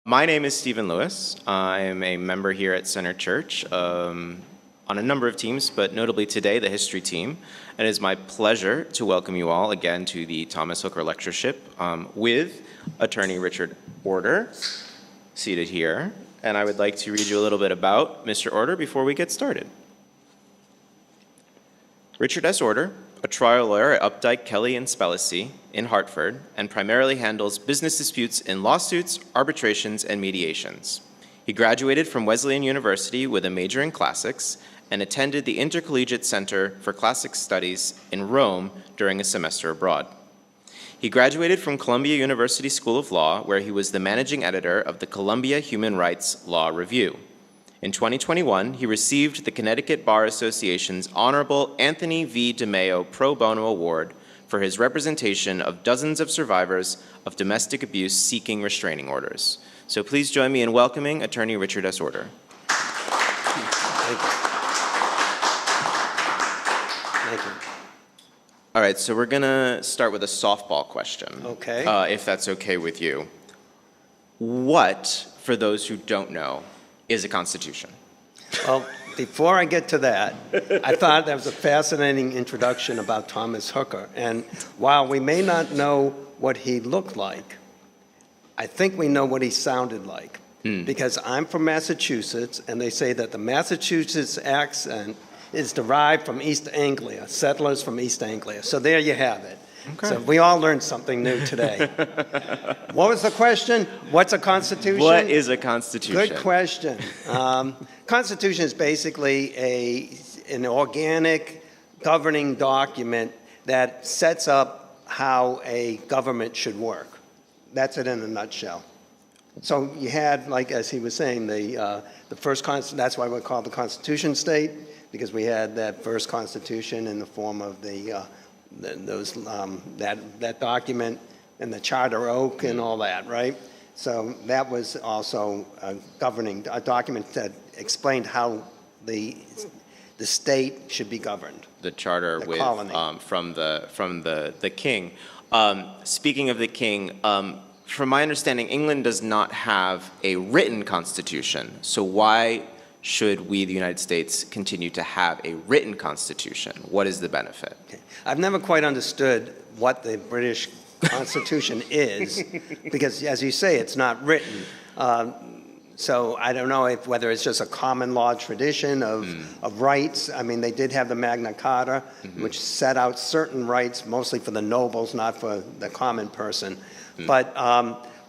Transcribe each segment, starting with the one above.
My name is Stephen Lewis. I am a member here at Center Church on a number of teams, but notably today, the history team. And it is my pleasure to welcome you all again to the Thomas Hooker Lectureship with attorney Richard Order, seated here. And I would like to read you a little bit about Mr. Order before we get started. Richard S. Order, a trial lawyer at Updike, Kelly, and Spellacy in Hartford, and primarily handles business disputes in lawsuits, arbitrations, and mediations. He graduated from Wesleyan University with a major in classics and attended the Intercollegiate Center for Classics Studies in Rome during a semester abroad. He graduated from Columbia University School of Law, where he was the managing editor of the Columbia Human Rights Law Review. In 2021, he received the Connecticut Bar Association's Honorable Anthony V. DeMeo Pro Bono Award for his representation of dozens of survivors of domestic abuse seeking restraining orders. So please join me in welcoming Attorney Richard S. Order. Thank you. Thank you. All right, so we're gonna start with a softball question. Okay. If that's okay with you. What, for those who don't know, is a constitution? Well, before I get to that, I thought that was a fascinating introduction about Thomas Hooker. And while we may not know what he looked like, I think we know what he sounded like. Because I'm from Massachusetts, and they say that the Massachusetts accent is derived from East Anglia, settlers from East Anglia. So there you have it. Okay. So we all learned something new today. What was the question? What's a constitution? What is a constitution? Good question. Constitution is basically an organic governing document that sets up how a government should work. That's it in a nutshell. So you had, like as he was saying, the first that's why we call it the Constitution State, because we had that first constitution in the form of that document and the Charter Oak and all that, right? So that was also a document that explained how the state should be governed. The charter the with colony. From the king. Speaking of the king, from my understanding, England does not have a written constitution. So why should we, the United States, continue to have a written constitution? What is the benefit? Okay. I've never quite understood what the British Constitution is, because as you say, it's not written. So I don't know whether it's just a common law tradition of rights. I mean, they did have the Magna Carta, which set out certain rights, mostly for the nobles, not for the common person. But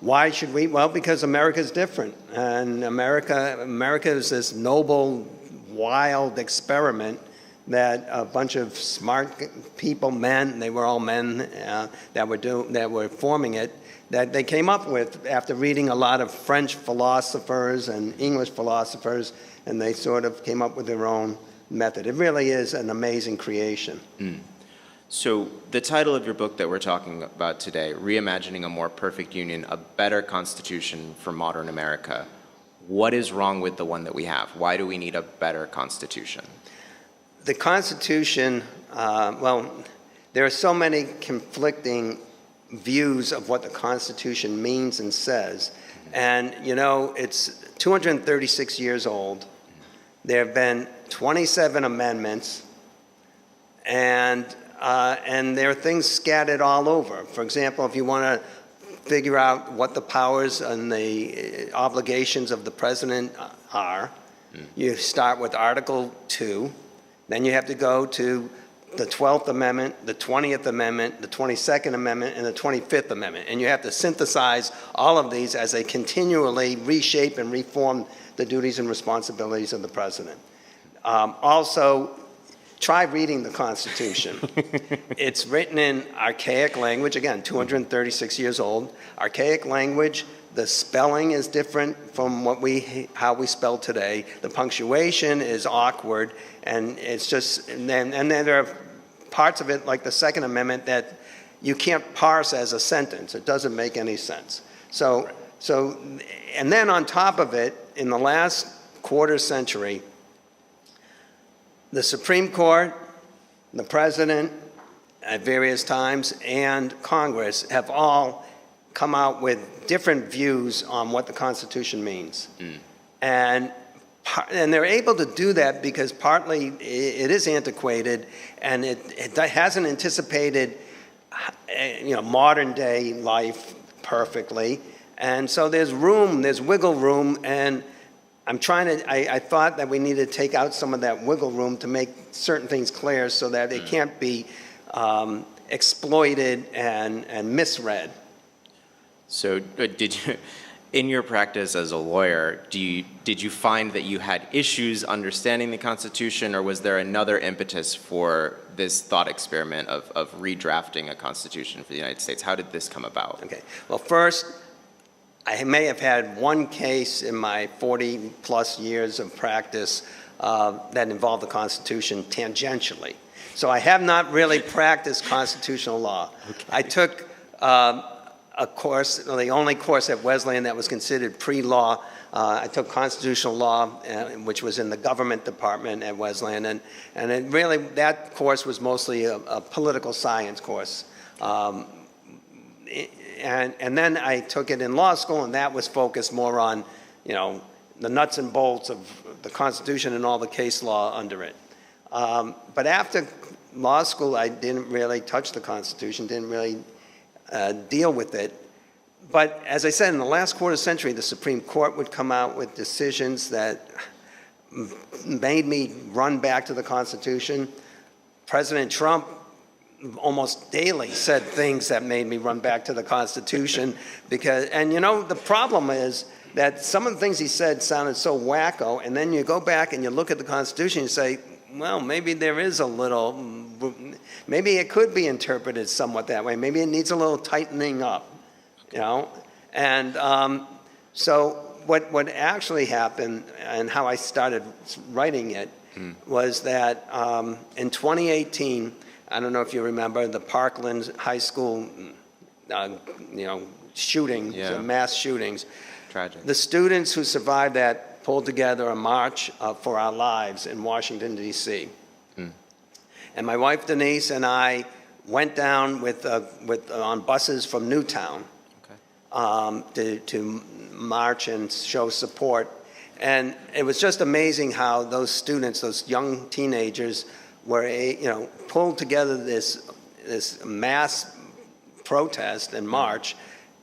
why should we? Well, because America's different. And America is this noble, wild experiment that a bunch of smart people, men, they were all men that were forming it, that they came up with after reading a lot of French philosophers and English philosophers, and they sort of came up with their own method. It really is an amazing creation. So the title of your book that we're talking about today, Reimagining a More Perfect Union, a Better Constitution for Modern America. What is wrong with the one that we have? Why do we need a better constitution? The Constitution, well, there are so many conflicting views of what the Constitution means and says. And, you know, it's 236 years old. There have been 27 amendments, and there are things scattered all over. For example, if you want to figure out what the powers and the obligations of the president are, you start with Article 2. Then you have to go to the 12th Amendment, the 20th Amendment, the 22nd Amendment, and the 25th Amendment. And you have to synthesize all of these as they continually reshape and reform the duties and responsibilities of the president. Also, try reading the Constitution. It's written in archaic language, again, 236 years old. Archaic language, the spelling is different from how we spell today. The punctuation is awkward, and it's just, and then there are parts of it, like the Second Amendment, that you can't parse as a sentence. It doesn't make any sense. So, and then on top of it, in the last quarter century, the Supreme Court, the President, at various times, and Congress have all come out with different views on what the Constitution means. And they're able to do that because partly it is antiquated and it hasn't anticipated modern day life perfectly. And so there's wiggle room, and I thought that we needed to take out some of that wiggle room to make certain things clear so that it can't be exploited and misread. So did you, in your practice as a lawyer, did you find that you had issues understanding the Constitution, or was there another impetus for this thought experiment of redrafting a Constitution for the United States? How did this come about? Okay. Well, first, I may have had one case in my 40-plus years of practice that involved the Constitution tangentially. So I have not really practiced constitutional law. Okay. I took a course, the only course at Wesleyan that was considered pre-law. I took constitutional law, which was in the government department at Wesleyan, and it really, that course was mostly a political science course. And then I took it in law school, and that was focused more on, the nuts and bolts of the Constitution and all the case law under it. But after law school, I didn't really touch the Constitution, didn't really deal with it. But as I said, in the last quarter century, the Supreme Court would come out with decisions that made me run back to the Constitution. President Trump almost daily said things that made me run back to the Constitution the problem is that some of the things he said sounded so wacko, and then you go back and you look at the Constitution and you say, well, maybe there is maybe it could be interpreted somewhat that way. Maybe it needs a little tightening up, And so what actually happened and how I started writing it was that in 2018, I don't know if you remember the Parkland High School, shootings, mass shootings. Tragic. The students who survived that pulled together a march for our lives in Washington, D.C. And my wife Denise and I went down on buses from Newtown to march and show support. And it was just amazing how those students, those young teenagers, were pulled together this mass protest and march,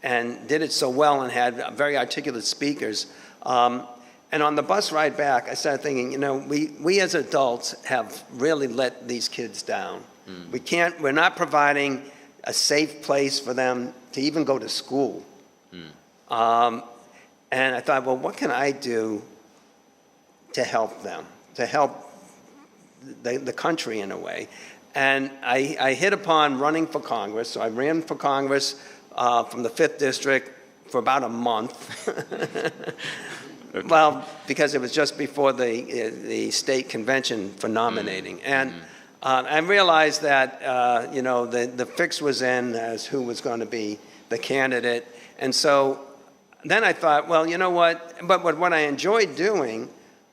and did it so well and had very articulate speakers. And on the bus ride back, I started thinking, we as adults have really let these kids down. We're not providing a safe place for them to even go to school. And I thought, well, what can I do to help them, to help the country in a way? And I hit upon running for Congress. So I ran for Congress from the 5th District for about a month. Okay. Well, because it was just before the state convention for nominating. And I realized that, the fix was in as who was going to be the candidate. And so then I thought, well, you know what? But what I enjoyed doing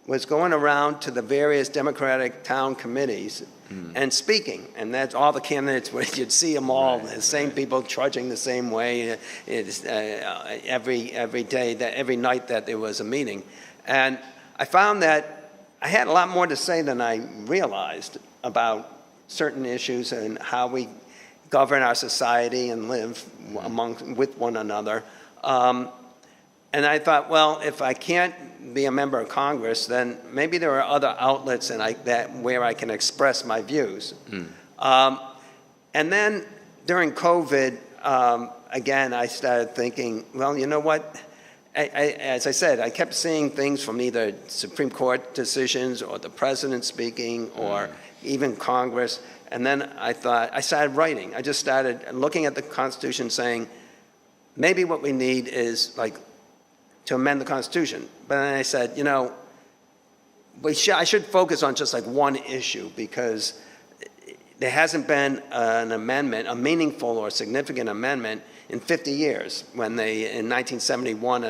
was going around to the various Democratic town committees and speaking. And that's all the candidates, you'd see them all, the same people trudging the same way every day, every night that there was a meeting. And I found that I had a lot more to say than I realized about certain issues and how we govern our society and live with one another. And I thought, well, if I can't be a member of Congress, then maybe there are other outlets where I can express my views. And then during COVID, again, I started thinking, well, you know what? As I said, I kept seeing things from either Supreme Court decisions or the president speaking or even Congress. And then I started writing. I just started looking at the Constitution saying, maybe what we need is to amend the Constitution. But then I said, I should focus on just one issue, because there hasn't been an amendment, a meaningful or significant amendment, in 50 years, when they, in 1971,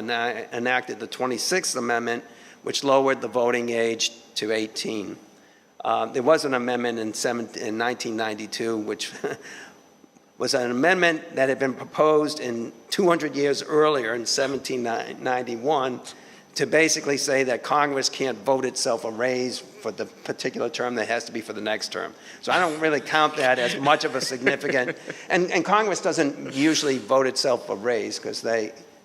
enacted the 26th Amendment, which lowered the voting age to 18. There was an amendment in 1992, which was an amendment that had been proposed in 200 years earlier in 1791 to basically say that Congress can't vote itself a raise for the particular term that has to be for the next term. So I don't really count that as much of a significant, and Congress doesn't usually vote itself a raise because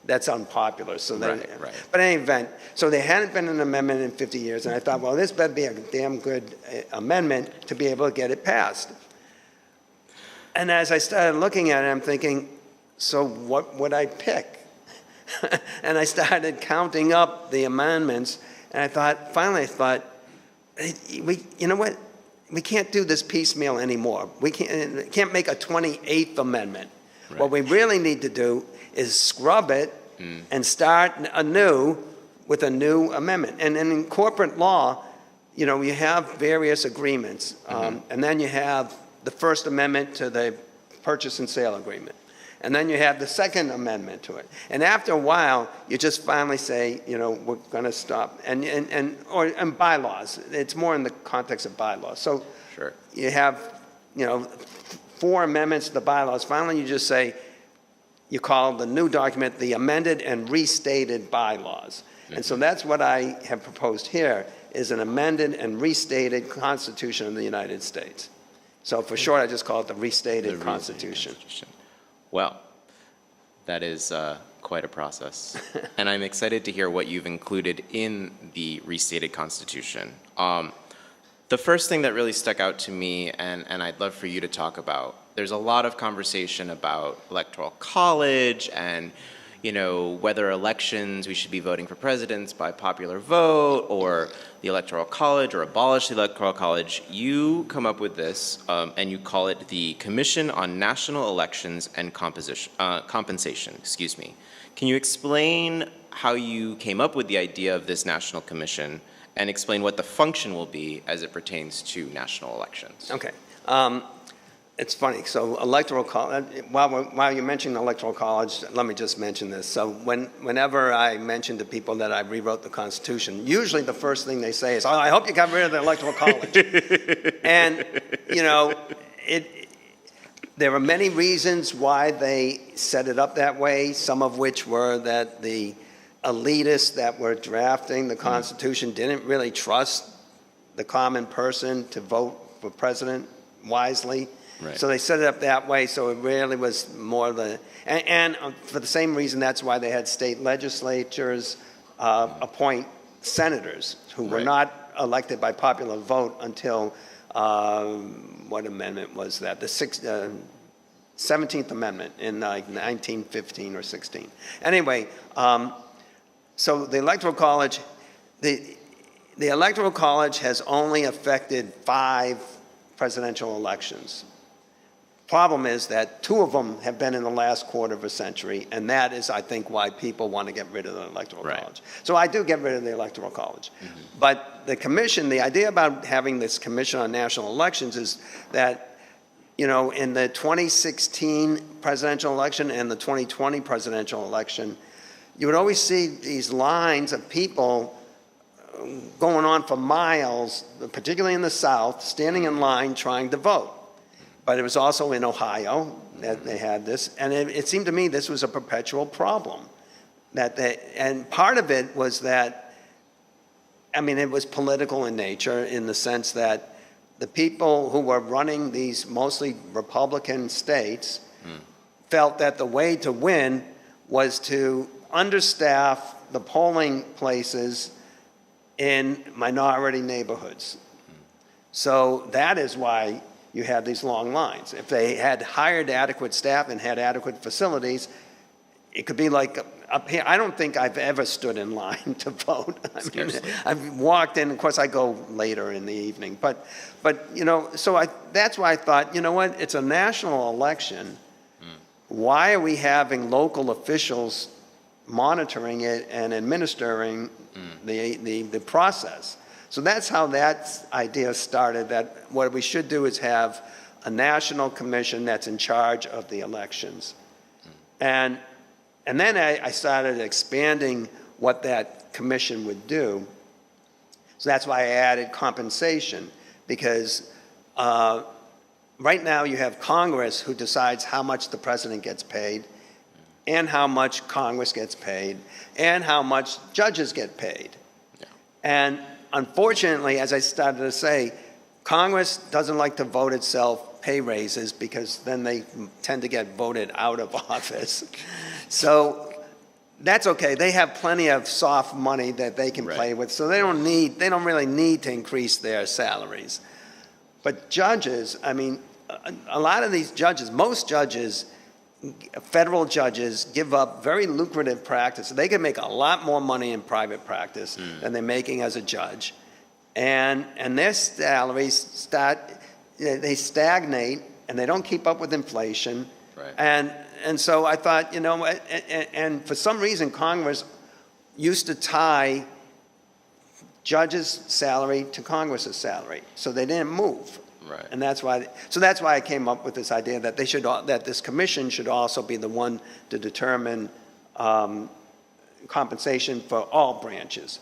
that's unpopular. So Right. But in any event, so there hadn't been an amendment in 50 years, and I thought, well, this better be a damn good amendment to be able to get it passed. And as I started looking at it, I'm thinking, so what would I pick? And I started counting up the amendments, and finally I thought, you know what? We can't do this piecemeal anymore. We can't make a 28th amendment. Right. What we really need to do is scrub it and start anew with a new amendment. And in corporate law, you know, you have various agreements, and then you have the First Amendment to the purchase and sale agreement. And then you have the Second Amendment to it. And after a while, you just finally say, you know, we're going to stop. And bylaws. It's more in the context of bylaws. So Sure. you have, you know, 4 amendments to the bylaws. Finally, you just say, you call the new document the amended and restated bylaws. And so that's what I have proposed here, is an amended and restated Constitution of the United States. So for short, I just call it the restated Constitution. Well, that is quite a process. And I'm excited to hear what you've included in the restated Constitution. The first thing that really stuck out to me, and I'd love for you to talk about, there's a lot of conversation about electoral college and, you know, whether elections, we should be voting for presidents by popular vote, or the electoral college, or abolish the electoral college. You come up with this, and you call it the Commission on National Elections and Compensation. Excuse me. Can you explain how you came up with the idea of this national commission, and explain what the function will be as it pertains to national elections? Okay. It's funny. So electoral college, while you're mentioning electoral college, let me just mention this. So whenever I mention to people that I rewrote the Constitution, usually the first thing they say is, "Oh, I hope you got rid of the electoral college." And, you know, there are many reasons why they set it up that way, some of which were that the elitists that were drafting the Constitution didn't really trust the common person to vote for president wisely. Right. So they set it up that way, so it really was more and for the same reason, that's why they had state legislatures appoint senators who were not elected by popular vote until, what amendment was that? The 17th Amendment in like 1915 or 16. Anyway, so the Electoral College, the Electoral College has only affected 5 presidential elections. Problem is that 2 of them have been in the last quarter of a century, and that is, I think, why people want to get rid of the Electoral College. So I do get rid of the Electoral College. But the commission, the idea about having this Commission on National Elections is that, you know, in the 2016 presidential election and the 2020 presidential election, you would always see these lines of people going on for miles, particularly in the South, standing in line trying to vote. But it was also in Ohio that they had this, and it seemed to me this was a perpetual problem. And part of it was that, I mean, it was political in nature in the sense that the people who were running these mostly Republican states felt that the way to win was to understaff the polling places in minority neighborhoods. So that is why you had these long lines. If they had hired adequate staff and had adequate facilities, it could be like up here. I don't think I've ever stood in line to vote. I mean, I've walked in. Of course, I go later in the evening. But you know, so that's why I thought, you know what? It's a national election. Why are we having local officials monitoring it and administering the process? So that's how that idea started, that what we should do is have a national commission that's in charge of the elections. And then I started expanding what that commission would do. So that's why I added compensation, because right now you have Congress who decides how much the president gets paid, and how much Congress gets paid, and how much judges get paid. Yeah. And unfortunately, as I started to say, Congress doesn't like to vote itself pay raises because then they tend to get voted out of office. So that's okay. They have plenty of soft money that they can play with, so they don't really need to increase their salaries. But judges, I mean, a lot of these judges, most judges, federal judges, give up very lucrative practice. They can make a lot more money in private practice than they're making as a judge. And their salaries they stagnate, and they don't keep up with inflation. Right. And so I thought, you know, and for some reason, Congress used to tie judges' salary to Congress's salary, so they didn't move. Right. And that's why I came up with this idea that that this commission should also be the one to determine compensation for all branches.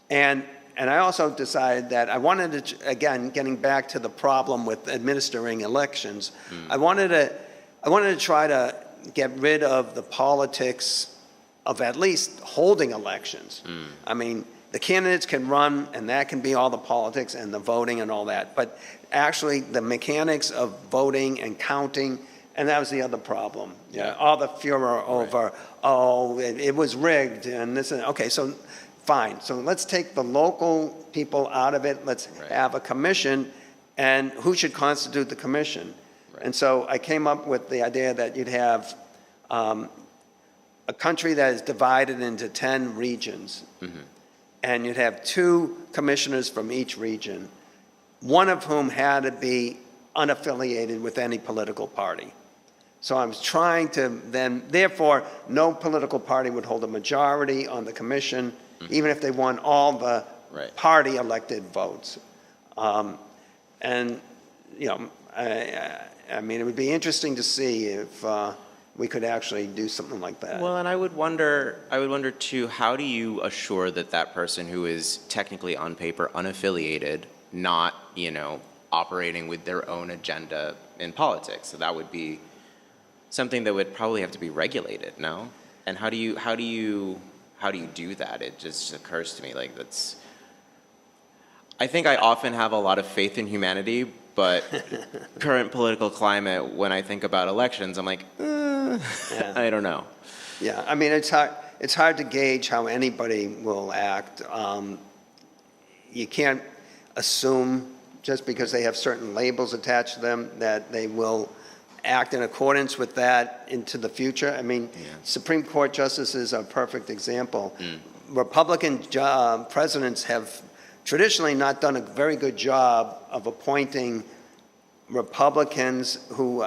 And I also decided that I wanted to, again, getting back to the problem with administering elections, I wanted to try to get rid of the politics of at least holding elections. I mean, the candidates can run, and that can be all the politics and the voting and all that. But actually, the mechanics of voting and counting, and that was the other problem. Yeah, all the furor over, it was rigged, and this. Okay, so fine. So let's take the local people out of it. Let's have a commission, and who should constitute the commission? Right. And so I came up with the idea that you'd have a country that is divided into 10 regions. And you'd have 2 commissioners from each region, one of whom had to be unaffiliated with any political party. So I was trying to then, therefore, no political party would hold a majority on the commission, even if they won all the party-elected votes. And, you know, I mean, it would be interesting to see if we could actually do something like that. Well, and I would wonder too, how do you assure that that person who is technically on paper unaffiliated, not, you know, operating with their own agenda in politics? So that would be something that would probably have to be regulated, no? And how do you do that? It just occurs to me like I think I often have a lot of faith in humanity, but current political climate, when I think about elections, I'm like, I don't know. Yeah, I mean, it's hard to gauge how anybody will act. You can't assume just because they have certain labels attached to them that they will act in accordance with that into the future. I mean, Supreme Court justices are a perfect example. Republican presidents have traditionally not done a very good job of appointing Republicans who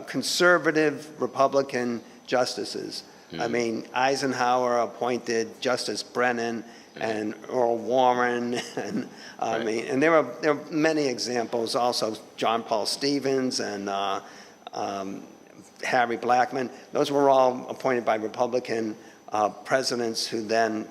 conservative Republican justices. I mean, Eisenhower appointed Justice Brennan and Earl Warren, and I mean, and there are many examples. Also, John Paul Stevens and Harry Blackmun. Those were all appointed by Republican presidents who then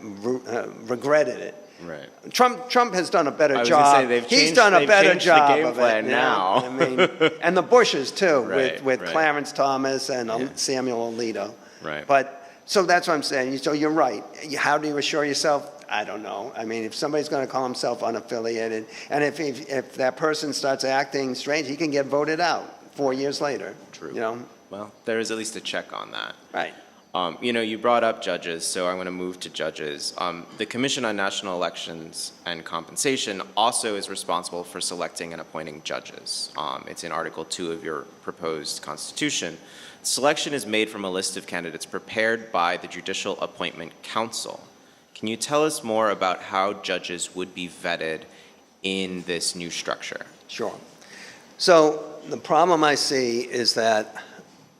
regretted it. Right. Trump has done a better job. I was going to say, He's done a better job the game of plan it now. I mean, and the Bushes too, Right, with right. Clarence Thomas and Samuel Alito. Right. But so that's what I'm saying. So you're right. How do you assure yourself? I don't know. I mean, if somebody's going to call himself unaffiliated, and if that person starts acting strange, he can get voted out 4 years later. True. You know. Well, there is at least a check on that. Right. You know, you brought up judges, so I'm going to move to judges. The Commission on National Elections and Compensation also is responsible for selecting and appointing judges. It's in Article 2 of your proposed constitution. Selection is made from a list of candidates prepared by the Judicial Appointment Council. Can you tell us more about how judges would be vetted in this new structure? Sure. So the problem I see is that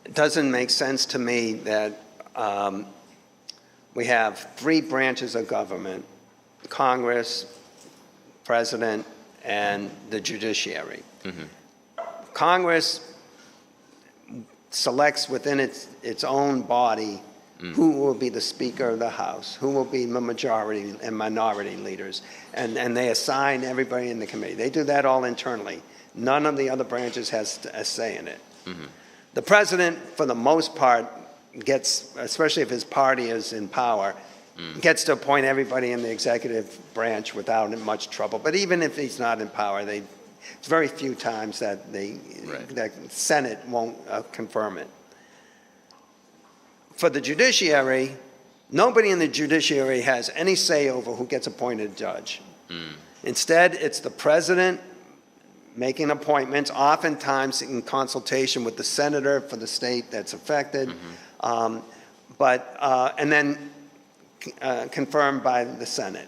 it doesn't make sense to me that we have 3 branches of government: Congress, President, and the judiciary. Congress selects within its own body who will be the Speaker of the House, who will be the majority and minority leaders, and they assign everybody in the committee. They do that all internally. None of the other branches has a say in it. The president, for the most part, gets, especially if his party is in power, gets to appoint everybody in the executive branch without much trouble. But even if he's not in power, it's very few times that the Senate won't confirm it. For the judiciary, nobody in the judiciary has any say over who gets appointed judge. Instead, it's the president making appointments, oftentimes in consultation with the senator for the state that's affected, and then confirmed by the Senate.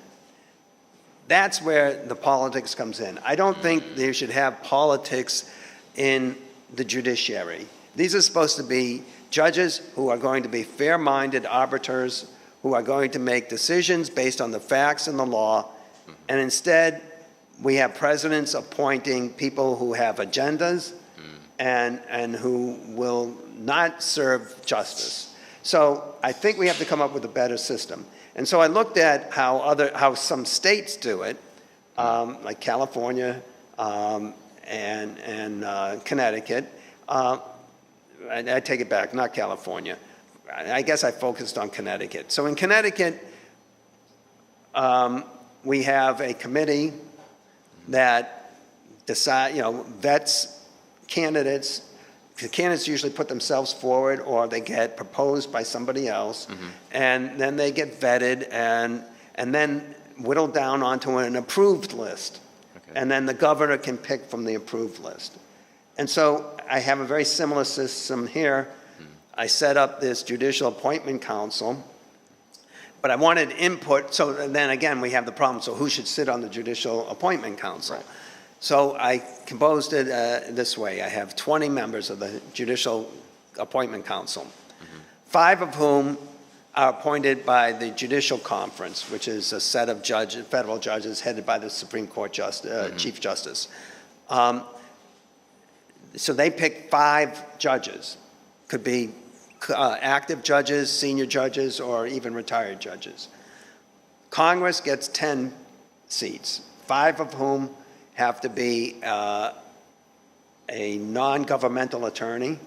That's where the politics comes in. I don't think they should have politics in the judiciary. These are supposed to be judges who are going to be fair-minded arbiters, who are going to make decisions based on the facts and the law, and instead we have presidents appointing people who have agendas and who will not serve justice. So I think we have to come up with a better system. And so I looked at how some states do it, like California and Connecticut. I take it back, not California. I guess I focused on Connecticut. So in Connecticut, we have a committee that vets candidates. The candidates usually put themselves forward or they get proposed by somebody else, and then they get vetted and then whittled down onto an approved list. Okay. And then the governor can pick from the approved list. And so I have a very similar system here. I set up this judicial appointment council, but I wanted input. So then again, we have the problem. So who should sit on the judicial appointment council? Right. So I composed it this way. I have 20 members of the Judicial Appointment Council, 5 of whom are appointed by the Judicial Conference, which is a set of federal judges headed by the Supreme Court Chief Justice. So they pick 5 judges. Could be active judges, senior judges, or even retired judges. Congress gets 10 seats, 5 of whom have to be a non-governmental attorney,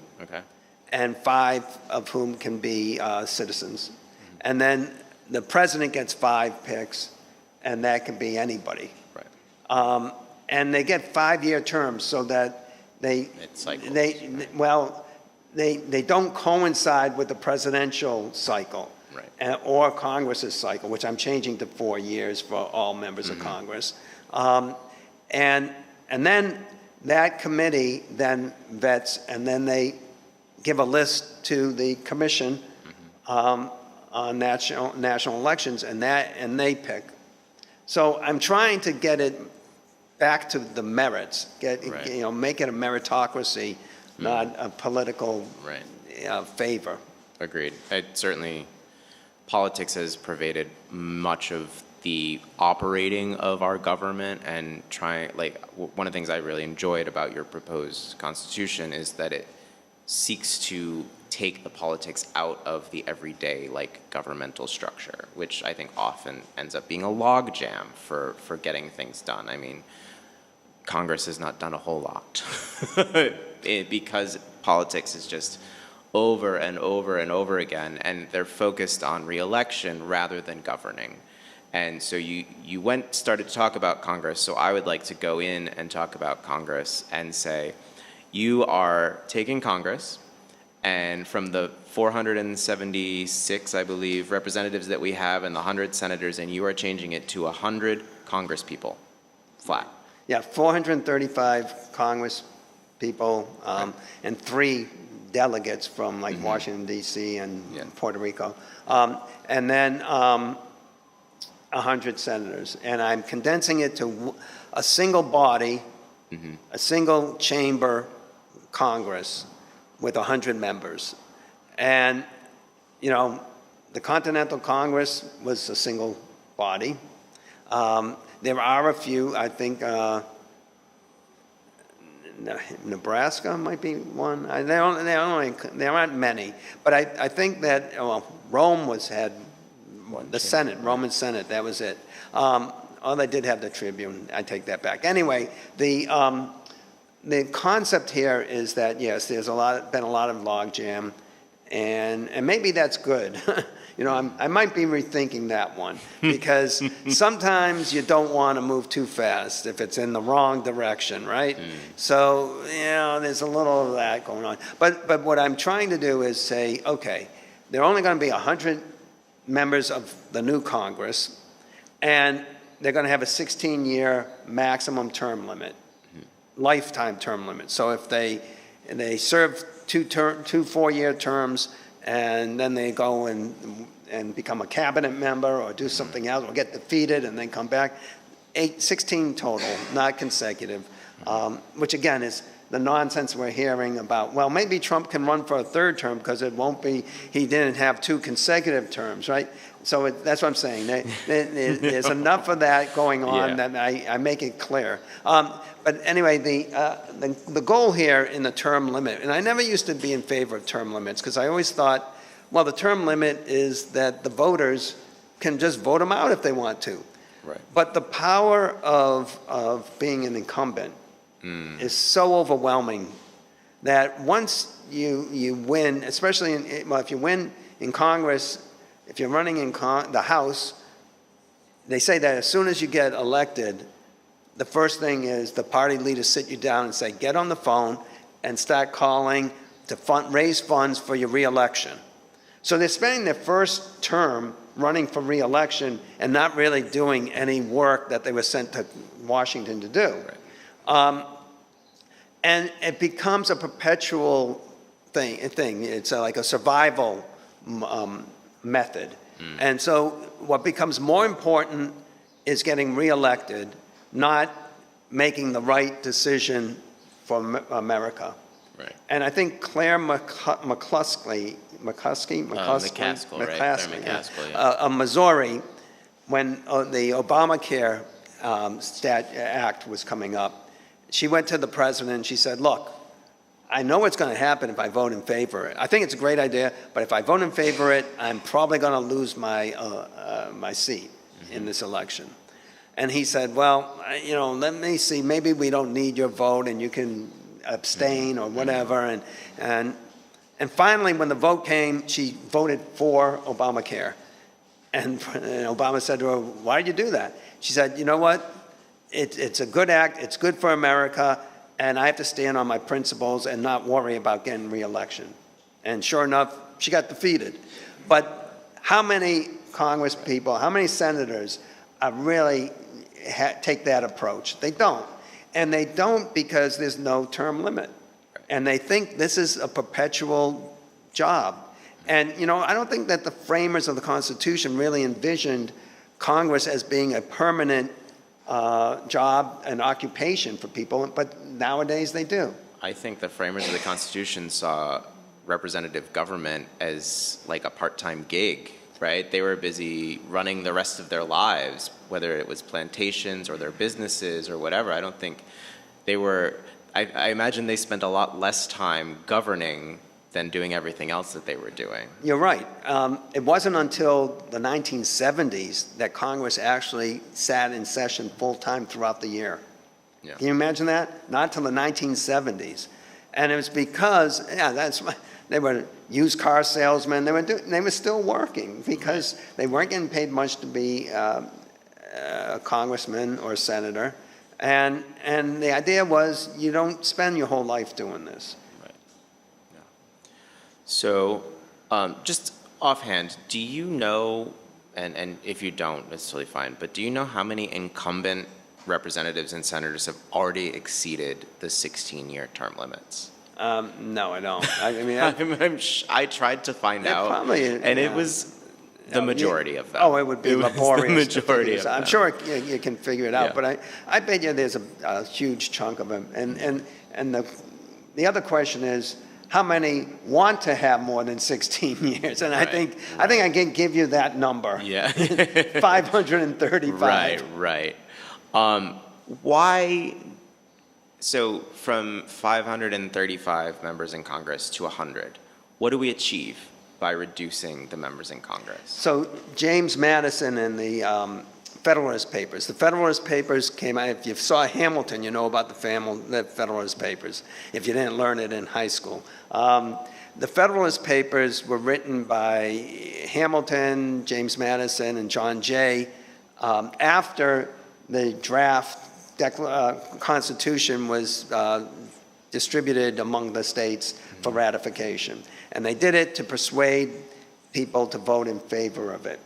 and 5 of whom can be citizens. And then the president gets 5 picks, and that can be anybody. Right. And they get 5-year terms so that they don't coincide with the presidential cycle. Right. Or Congress's cycle, which I'm changing to 4 years for all members of Congress. And then that committee then vets, and then they give a list to the commission on national elections, and they pick. So I'm trying to get it back to the merits, make it a meritocracy, not a political favor. Agreed. Certainly, politics has pervaded much of the operating of our government, and one of the things I really enjoyed about your proposed constitution is that it seeks to take the politics out of the everyday governmental structure, which I think often ends up being a logjam for getting things done. I mean, Congress has not done a whole lot because politics is just over and over and over again, and they're focused on re-election rather than governing. And so you started to talk about Congress, so I would like to go in and talk about Congress and say, you are taking Congress, and from the 476, I believe, representatives that we have and the 100 senators, and you are changing it to 100 Congress people, flat. Yeah, 435 Congress people, and 3 delegates from Washington, D.C. and Puerto Rico. And then 100 senators, and I'm condensing it to a single body, a single chamber Congress with 100 members. And, the Continental Congress was a single body. There are a few, I think, Nebraska might be one. There aren't many, but I think that Rome had the Senate, Roman Senate, that was it. They did have the Tribune. I take that back. Anyway, the concept here is that, yes, there's been a lot of logjam, and maybe that's good. I might be rethinking that one, because sometimes you don't want to move too fast if it's in the wrong direction, right? So, there's a little of that going on. But what I'm trying to do is say, okay, there are only going to be 100 members of the new Congress, and they're going to have a 16-year maximum term limit, lifetime term limit. So if they serve two 4-year terms, and then they go and become a cabinet member or do something else or get defeated and then come back, 16 total, not consecutive, which again is the nonsense we're hearing about, well, maybe Trump can run for a third term because he didn't have 2 consecutive terms, right? So that's what I'm saying. There's enough of that going on that I make it clear. But anyway, the goal here in the term limit, and I never used to be in favor of term limits because I always thought, well, the term limit is that the voters can just vote them out if they want to. Right. But the power of being an incumbent is so overwhelming that once you win, especially if you win in Congress, if you're running in the House, they say that as soon as you get elected, the first thing is the party leaders sit you down and say, get on the phone and start calling to raise funds for your reelection. So they're spending their first term running for reelection and not really doing any work that they were sent to Washington to do. Right. And it becomes a perpetual thing. It's like a survival method. And so what becomes more important is getting reelected, not making the right decision for America. Right. And I think Claire McCaskill, of Missouri, when the Obamacare Act was coming up, she went to the president and she said, look, I know what's going to happen if I vote in favor of it. I think it's a great idea, but if I vote in favor of it, I'm probably going to lose my seat in this election. And he said, well, let me see, maybe we don't need your vote and you can abstain or whatever. And finally, when the vote came, she voted for Obamacare. And Obama said to her, why did you do that? She said, you know what? It's a good act. It's good for America. And I have to stand on my principles and not worry about getting reelection. And sure enough, she got defeated. But how many Congress people, how many senators really take that approach? They don't. And they don't because there's no term limit. And they think this is a perpetual job. And, I don't think that the framers of the Constitution really envisioned Congress as being a permanent job and occupation for people, but nowadays they do. I think the framers of the Constitution saw representative government as like a part-time gig, right? They were busy running the rest of their lives, whether it was plantations or their businesses or whatever. I don't think they were, I imagine they spent a lot less time governing than doing everything else that they were doing. You're right. It wasn't until the 1970s that Congress actually sat in session full-time throughout the year. Yeah. Can you imagine that? Not till the 1970s. And it was because, they were used car salesmen. They were still working because they weren't getting paid much to be a congressman or a senator. And the idea was you don't spend your whole life doing this. So just offhand, do you know, and if you don't, it's totally fine, but do you know how many incumbent representatives and senators have already exceeded the 16-year term limits? No, I don't. I tried to find out, and it was the majority of them. Oh, it would be laborious. The majority of them. I'm sure you can figure it out, but I bet you there's a huge chunk of them. And the other question is, how many want to have more than 16 years? And I think I can give you that number. Yeah. 535. Right. Why? So from 535 members in Congress to 100, what do we achieve by reducing the members in Congress? So James Madison in the Federalist Papers. The Federalist Papers came out, if you saw Hamilton, you know about the Federalist Papers, if you didn't learn it in high school. The Federalist Papers were written by Hamilton, James Madison, and John Jay after the draft Constitution was distributed among the states for ratification. And they did it to persuade people to vote in favor of it.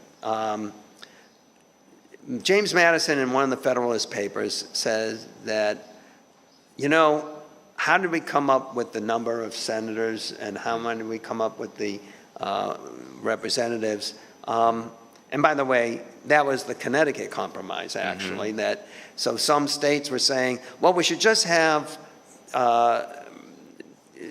James Madison in one of the Federalist Papers says that, you know, how did we come up with the number of senators and how many did we come up with the representatives? And by the way, that was the Connecticut Compromise, actually. So some states were saying, well, we should just have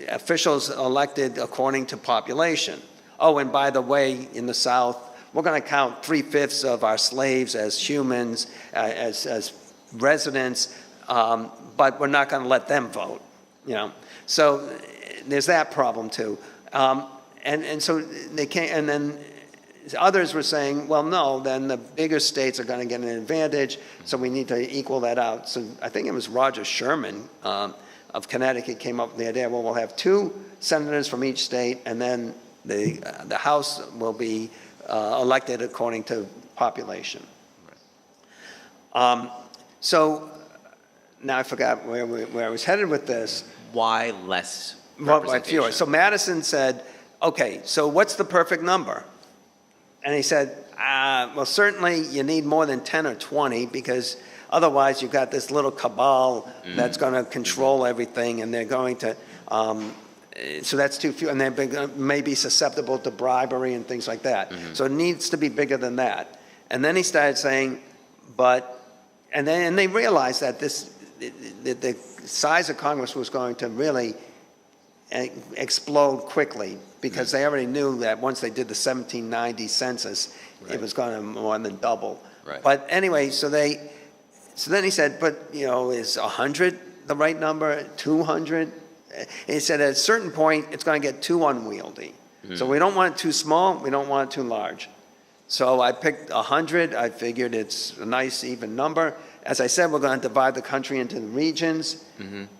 officials elected according to population. Oh, and by the way, in the South, we're going to count 3/5 of our slaves as humans, as residents, but we're not going to let them vote. You know, so there's that problem too, and so they can't. And then others were saying, well, no, then the bigger states are going to get an advantage, so we need to equal that out. So I think it was Roger Sherman of Connecticut came up with the idea. Well, we'll have 2 senators from each state, and then the House will be elected according to population. So now I forgot where I was headed with this. Why less Well, representation? fewer. So Madison said, okay, so what's the perfect number? And he said, well, certainly you need more than 10 or 20 because otherwise you've got this little cabal that's going to control everything, and they're going to, so that's too few, and they may be susceptible to bribery and things like that. So it needs to be bigger than that. And then he started saying, and they realized that the size of Congress was going to really explode quickly because they already knew that once they did the 1790 census, it was going to more than double. But anyway, so then he said, but you know, is 100 the right number? 200? And he said at a certain point, it's going to get too unwieldy. So we don't want it too small, we don't want it too large. So I picked 100. I figured it's a nice even number. As I said, we're going to divide the country into regions,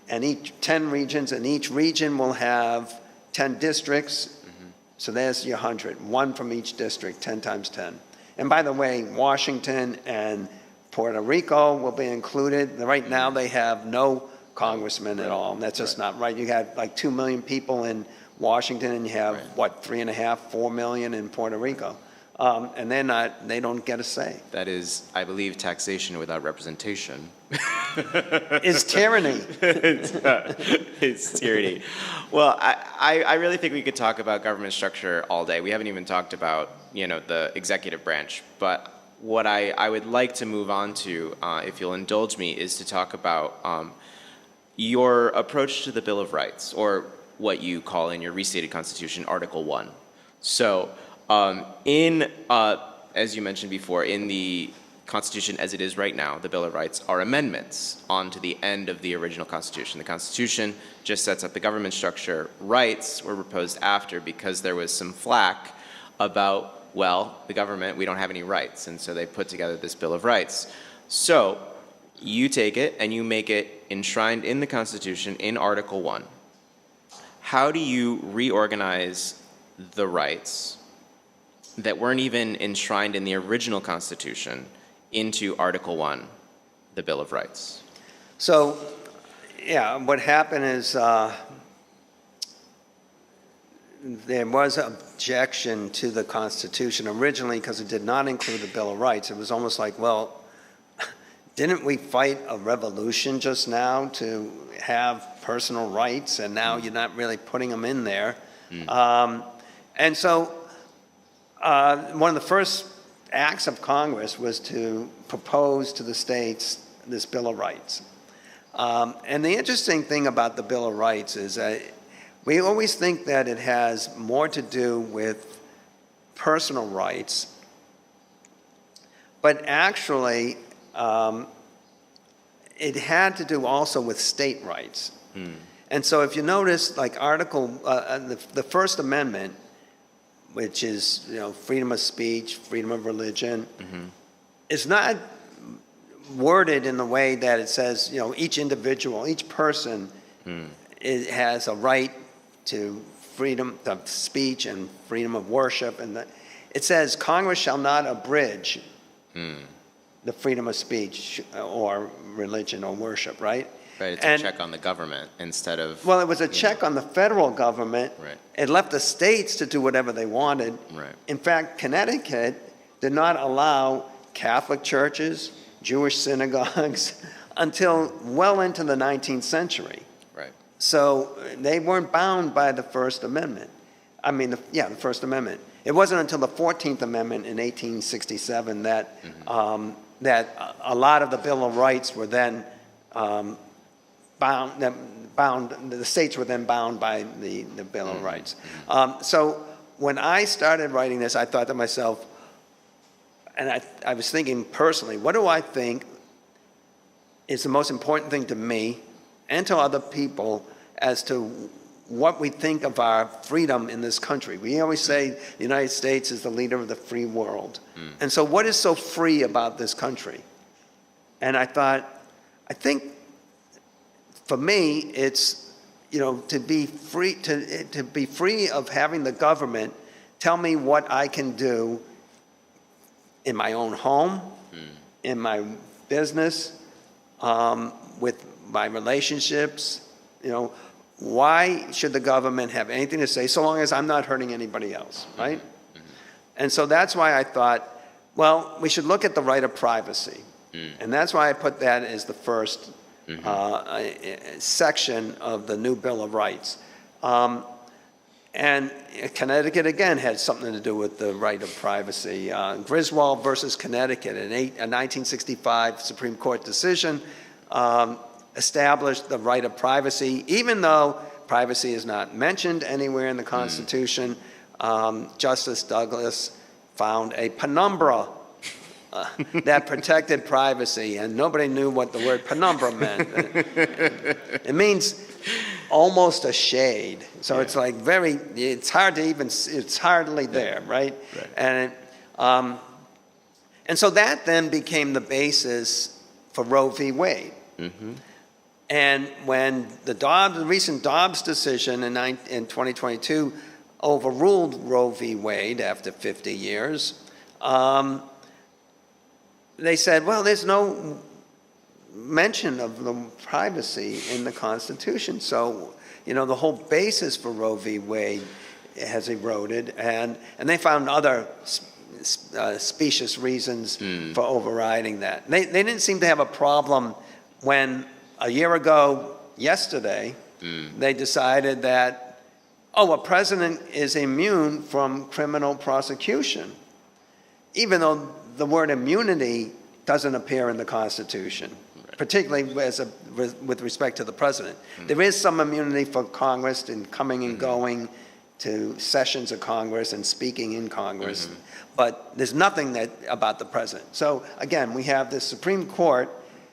and 10 regions, and each region will have 10 districts. So there's your 100, 1 from each district, 10 times 10. And by the way, Washington and Puerto Rico will be included. Right now they have no congressmen at all, and that's just not right. You have like 2 million people in Washington, and you have, what, 3.5, 4 million in Puerto Rico. And they don't get a say. That is, I believe, taxation without representation. It's tyranny. It's tyranny. Well, I really think we could talk about government structure all day. We haven't even talked about, the executive branch. But what I would like to move on to, if you'll indulge me, is to talk about your approach to the Bill of Rights, or what you call in your restated Constitution, Article 1. So, as you mentioned before, in the Constitution as it is right now, the Bill of Rights are amendments onto the end of the original Constitution. The Constitution just sets up the government structure. Rights were proposed after because there was some flack about, well, the government, we don't have any rights, and so they put together this Bill of Rights. So you take it and you make it enshrined in the Constitution in Article 1. How do you reorganize the rights that weren't even enshrined in the original Constitution into Article 1, the Bill of Rights? So, yeah, what happened is there was objection to the Constitution originally because it did not include the Bill of Rights. It was almost like, well, didn't we fight a revolution just now to have personal rights, and now you're not really putting them in there? And so one of the first acts of Congress was to propose to the states this Bill of Rights. And the interesting thing about the Bill of Rights is that we always think that it has more to do with personal rights, but actually it had to do also with state rights. And so if you notice, like the First Amendment, which is freedom of speech, freedom of religion, is not worded in the way that it says, you know, each individual, each person has a right to freedom of speech and freedom of worship. And it says Congress shall not abridge the freedom of speech or religion or worship, right? Right, it's a check on the government instead of... Well, it was a check on the federal government. Right. It left the states to do whatever they wanted. Right. In fact, Connecticut did not allow Catholic churches, Jewish synagogues, until well into the 19th century. Right. So they weren't bound by the First Amendment. I mean, the First Amendment. It wasn't until the 14th Amendment in 1867 that, that a lot of the Bill of Rights were then the states were then bound by the Bill of Rights. So when I started writing this, I thought to myself, and I was thinking personally, what do I think is the most important thing to me and to other people as to what we think of our freedom in this country? We always say the United States is the leader of the free world. And so what is so free about this country? And I thought, I think for me, it's, you know, to be free of having the government tell me what I can do in my own home, in my business, with my relationships. You know, why should the government have anything to say so long as I'm not hurting anybody else, right? And so that's why I thought, well, we should look at the right of privacy. And that's why I put that as the first section of the new Bill of Rights. And Connecticut, again, had something to do with the right of privacy. Griswold versus Connecticut, a 1965 Supreme Court decision, established the right of privacy, even though privacy is not mentioned anywhere in the Constitution. Justice Douglas found a penumbra that protected privacy, and nobody knew what the word penumbra meant. It means almost a shade. So it's like it's hard to even, it's hardly there, right? And so that then became the basis for Roe v. Wade. And when the recent Dobbs decision in 2022 overruled Roe v. Wade after 50 years, they said, well, there's no mention of the privacy in the Constitution. So, you know, the whole basis for Roe v. Wade has eroded, and they found other specious reasons for overriding that. They didn't seem to have a problem when a year ago yesterday they decided that, oh, a president is immune from criminal prosecution, even though the word immunity doesn't appear in the Constitution, particularly with respect to the president. There is some immunity for Congress in coming and going to sessions of Congress and speaking in Congress, but there's nothing about the president. So again, we have this Supreme Court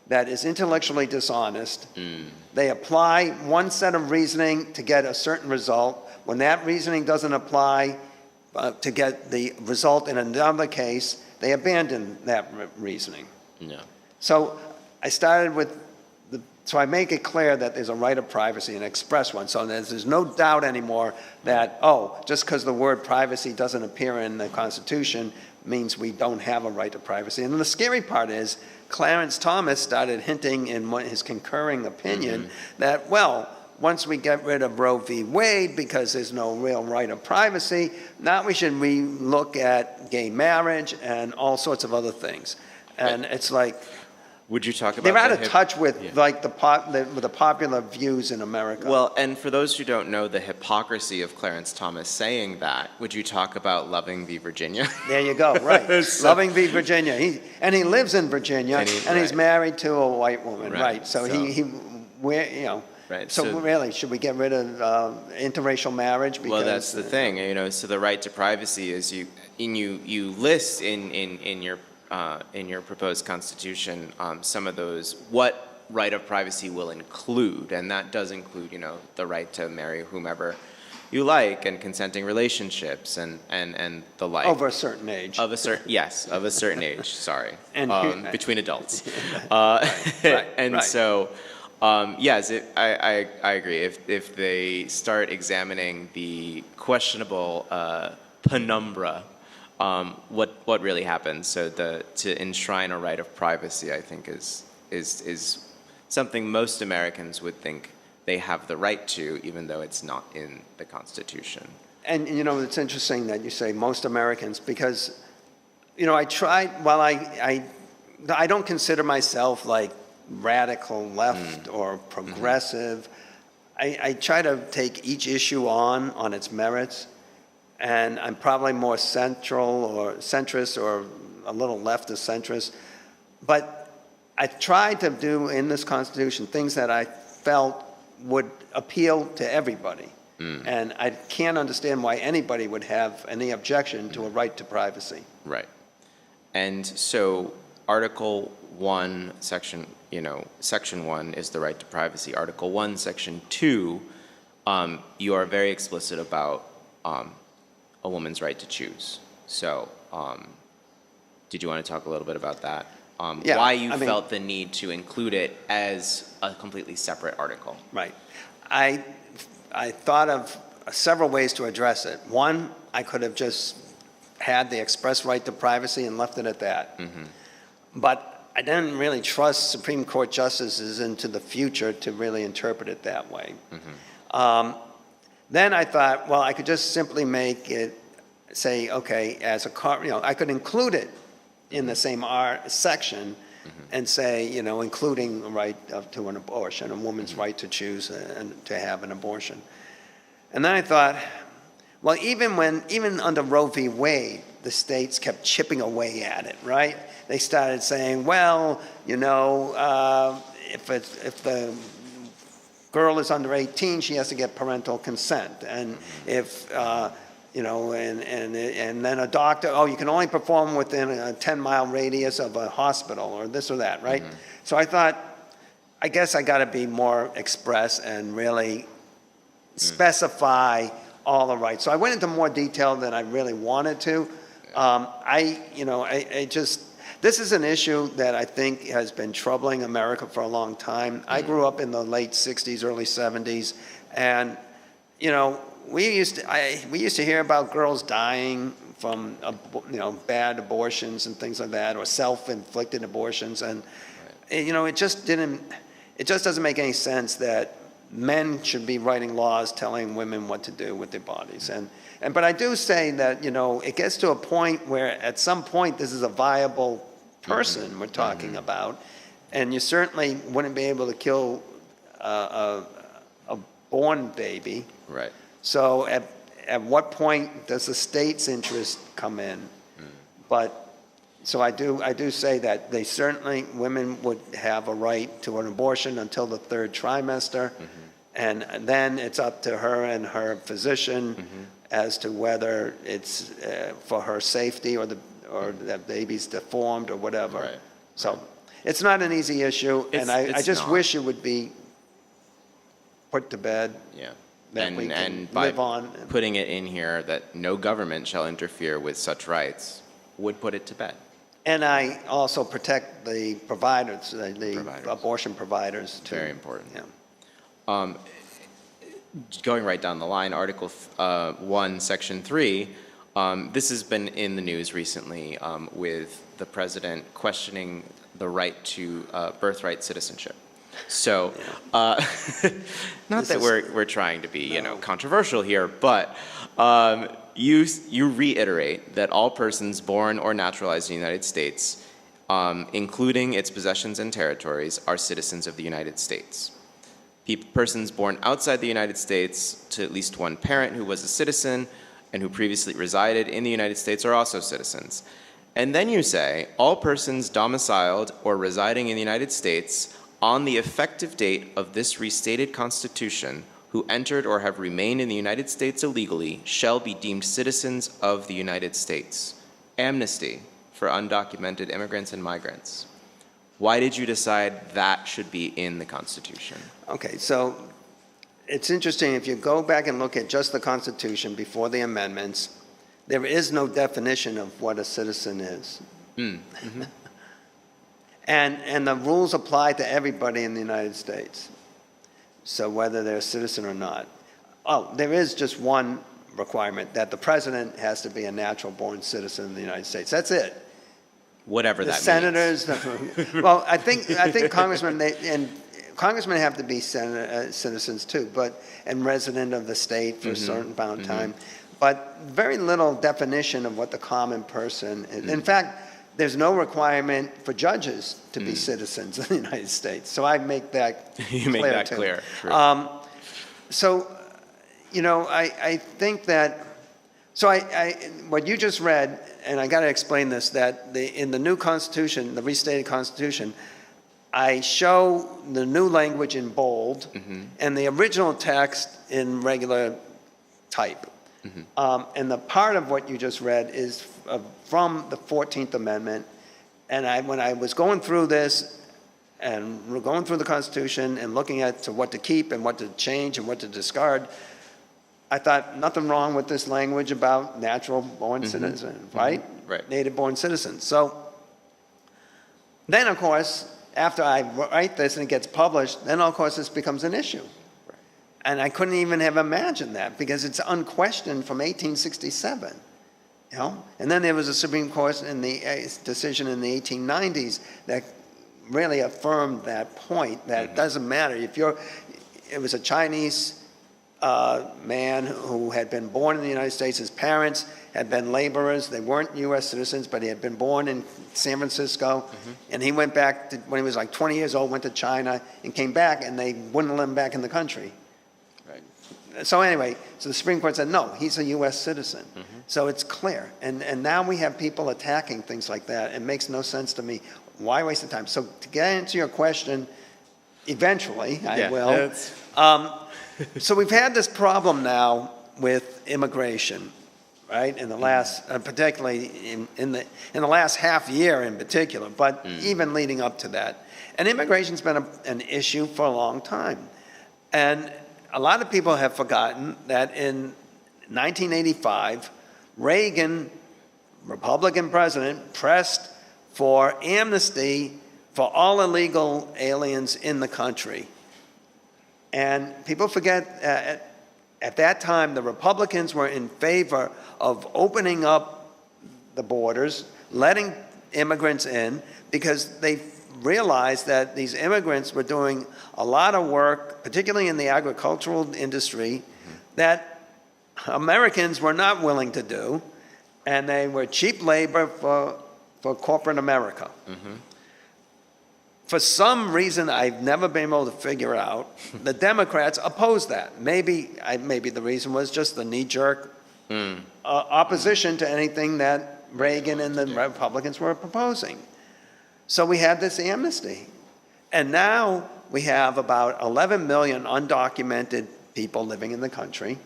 that is intellectually dishonest. They apply one set of reasoning to get a certain result. When that reasoning doesn't apply to get the result in another case, they abandon that reasoning. So I started with so I make it clear that there's a right of privacy, an express one. So there's no doubt anymore that, oh, just because the word privacy doesn't appear in the Constitution means we don't have a right to privacy. And the scary part is Clarence Thomas started hinting in his concurring opinion that, well, once we get rid of Roe v. Wade because there's no real right of privacy, now we should relook at gay marriage and all sorts of other things. And it's like, would you talk about they're out of touch with like the popular views in America. Well, and for those who don't know the hypocrisy of Clarence Thomas saying that, would you talk about Loving v. Virginia? There you go, right. Loving v. Virginia. He lives in Virginia, and he's married to a white woman, right. So he Right. So really, should we get rid of interracial marriage? Because, well, that's the thing, you know. So the right to privacy is you list in your proposed constitution some of those what right of privacy will include, and that does include, you know, the right to marry whomever you like, and consenting relationships, and the like. Over a certain age. Of a certain age. Sorry, And between adults. Right, And right. so, yes, I agree. If they start examining the questionable penumbra, what really happens? So to enshrine a right of privacy, I think is something most Americans would think they have the right to, even though it's not in the Constitution. And, it's interesting that you say most Americans, because, I tried, while I don't consider myself like radical left or progressive. I try to take each issue on its merits, and I'm probably more central or centrist or a little left of centrist. But I tried to do in this Constitution things that I felt would appeal to everybody. And I can't understand why anybody would have any objection to a right to privacy. Right. And so Article 1, Section 1 is the right to privacy. Article 1, Section 2, you are very explicit about a woman's right to choose. So did you want to talk a little bit about that? Yeah, why you felt the need to include it as a completely separate article? Right. I thought of several ways to address it. One, I could have just had the express right to privacy and left it at that. But I didn't really trust Supreme Court justices into the future to really interpret it that way. Then I thought, well, I could just simply make it say, okay, I could include it in the same section and say, including the right to an abortion, a woman's right to choose and to have an abortion. And then I thought, well, even under Roe v. Wade, the states kept chipping away at it, right? They started saying, well, if the girl is under 18, she has to get parental consent, and if and then a doctor, you can only perform within a 10-mile radius of a hospital, or this or that, right? So I thought, I guess I got to be more express and really specify all the rights. So I went into more detail than I really wanted to. This is an issue that I think has been troubling America for a long time. I grew up in the late 60s, early 70s, and, we used to hear about girls dying from bad abortions and things like that, or self-inflicted abortions, and it just doesn't make any sense that men should be writing laws telling women what to do with their bodies. But I do say that it gets to a point where at some point this is a viable person we're talking about, and you certainly wouldn't be able to kill a born baby. Right. So at what point does the state's interest come in? But so I do say that women would have a right to an abortion until the third trimester, and then it's up to her and her physician as to whether it's for her safety or that baby's deformed or whatever. Right. So it's not an easy issue, and I just wish it would be put to bed. Yeah. That we can and by live on. putting it in here that no government shall interfere with such rights would put it to bed. And I also protect the providers, the Providers. abortion providers too. Very important. Yeah. Going right down the line, Article 1, Section 3, this has been in the news recently with the president questioning the right to birthright citizenship. So, not that we're trying to be, controversial here, but you reiterate that all persons born or naturalized in the United States, including its possessions and territories, are citizens of the United States. Persons born outside the United States to at least one parent who was a citizen and who previously resided in the United States are also citizens. And then you say, all persons domiciled or residing in the United States on the effective date of this restated Constitution who entered or have remained in the United States illegally shall be deemed citizens of the United States. Amnesty for undocumented immigrants and migrants. Why did you decide that should be in the Constitution? Okay, so it's interesting, if you go back and look at just the Constitution before the amendments, there is no definition of what a citizen is. Mm-hmm. And the rules apply to everybody in the United States. So whether they're a citizen or not. Oh, there is just one requirement, that the president has to be a natural-born citizen of the United States. That's it. Whatever The that senators, well, I think congressmen have to be citizens too, and resident of the state for a certain amount of time. But very little definition of what the common person is. In fact, there's no requirement for judges to be citizens of the United States. So I make that You make that clear. True. So, you know, I think that, so what you just read, and I got to explain this, that in the new Constitution, the restated Constitution, I show the new language in bold and the original text in regular type. And the part of what you just read is from the 14th Amendment. And when I was going through this and we're going through the Constitution and looking at to what to keep and what to change and what to discard, I thought nothing wrong with this language about natural-born citizens, right? Right. Native-born citizens. So then, of course, after I write this and it gets published, then, of course, this becomes an issue. And I couldn't even have imagined that because it's unquestioned from 1867, you know? And then there was a Supreme Court in the decision in the 1890s that really affirmed that point, that it doesn't matter. It was a Chinese man who had been born in the United States. His parents had been laborers. They weren't U.S. citizens, but he had been born in San Francisco. And he went back when he was like 20 years old, went to China and came back, and they wouldn't let him back in the country. So anyway, so the Supreme Court said, no, he's a U.S. citizen. So it's clear. And now we have people attacking things like that. It makes no sense to me. Why waste the time? So to get into your question, eventually, I will. So we've had this problem now with immigration, right? In the last, particularly in the last half year in particular, but even leading up to that. And immigration's been an issue for a long time. And a lot of people have forgotten that in 1985, Reagan, Republican president, pressed for amnesty for all illegal aliens in the country. And people forget at that time, the Republicans were in favor of opening up the borders, letting immigrants in, because they realized that these immigrants were doing a lot of work, particularly in the agricultural industry, that Americans were not willing to do, and they were cheap labor for corporate America. For some reason I've never been able to figure out, the Democrats opposed that. Maybe the reason was just the knee-jerk opposition to anything that Reagan and the Republicans were proposing. So we had this amnesty. And now we have about 11 million undocumented people living in the country.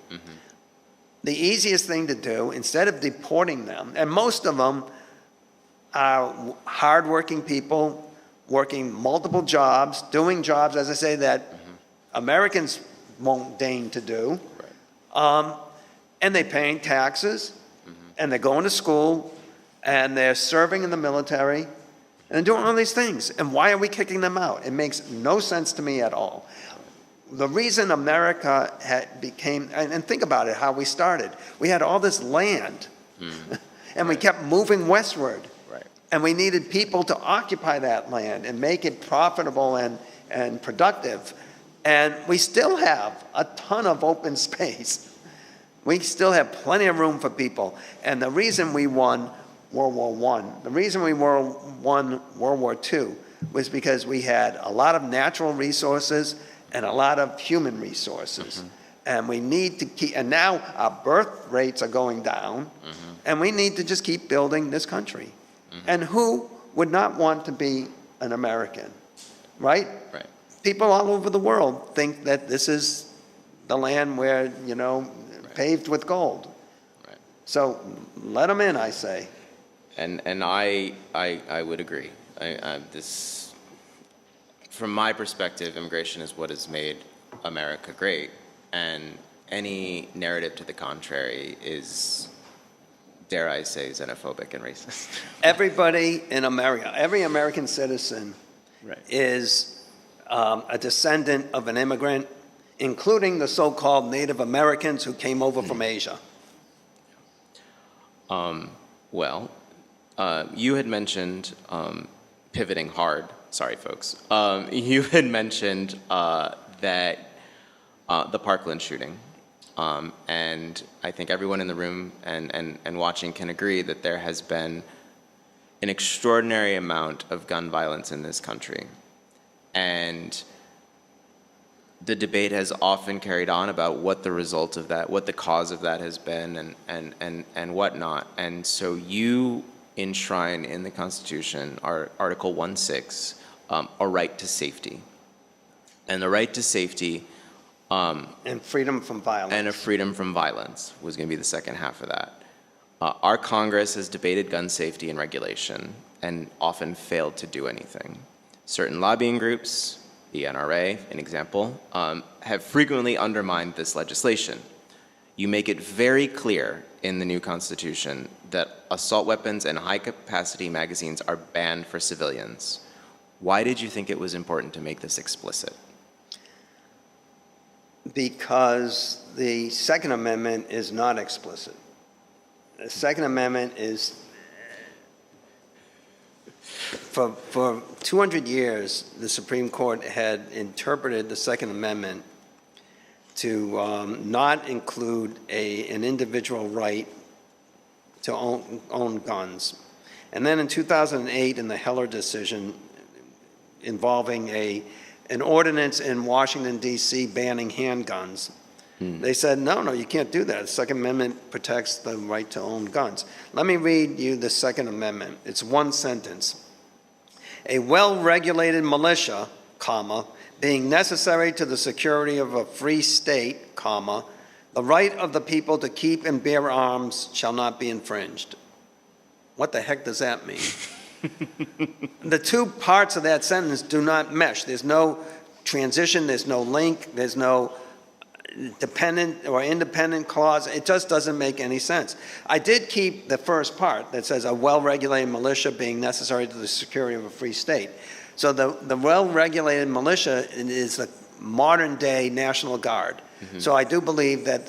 The easiest thing to do, instead of deporting them, and most of them are hardworking people, working multiple jobs, doing jobs, as I say, that Americans won't deign to do. And they're paying taxes, and they're going to school, and they're serving in the military, and they're doing all these things. And why are we kicking them out? It makes no sense to me at all. The reason America became, and think about it, how we started. We had all this land, and we kept moving westward. And we needed people to occupy that land and make it profitable and productive. And we still have a ton of open space. We still have plenty of room for people. And the reason we won World War I, the reason we won World War II was because we had a lot of natural resources and a lot of human resources. And we need to keep, and now our birth rates are going down, and we need to just keep building this country. And who would not want to be an American, right? People all over the world think that this is the land where, you know, paved with gold. So let them in, I say. And I would agree. From my perspective, immigration is what has made America great. And any narrative to the contrary is, dare I say, xenophobic and racist. Everybody in America, every American citizen Right. is a descendant of an immigrant, including the so-called Native Americans who came over from Asia. Well, you had mentioned pivoting hard. Sorry, folks. You had mentioned that the Parkland shooting. And I think everyone in the room and watching can agree that there has been an extraordinary amount of gun violence in this country. And the debate has often carried on about what the result of that, what the cause of that has been, and whatnot. And so you enshrine in the Constitution, Article 1.6, a right to safety. And the right to safety And freedom from violence. and a freedom from violence was going to be the second half of that. Our Congress has debated gun safety and regulation and often failed to do anything. Certain lobbying groups, the NRA, an example, have frequently undermined this legislation. You make it very clear in the new Constitution that assault weapons and high-capacity magazines are banned for civilians. Why did you think it was important to make this explicit? Because the Second Amendment is not explicit. The Second Amendment is, for 200 years, the Supreme Court had interpreted the Second Amendment to not include an individual right to own guns. And then in 2008, in the Heller decision involving an ordinance in Washington, D.C. banning handguns, they said, no, you can't do that. The Second Amendment protects the right to own guns. Let me read you the Second Amendment. It's one sentence. A well-regulated militia, comma, being necessary to the security of a free state, comma, the right of the people to keep and bear arms shall not be infringed. What the heck does that mean? The two parts of that sentence do not mesh. There's no transition, there's no link, there's no dependent or independent clause. It just doesn't make any sense. I did keep the first part that says a well-regulated militia being necessary to the security of a free state. So the well-regulated militia is the modern-day National Guard. Mm-hmm. So I do believe that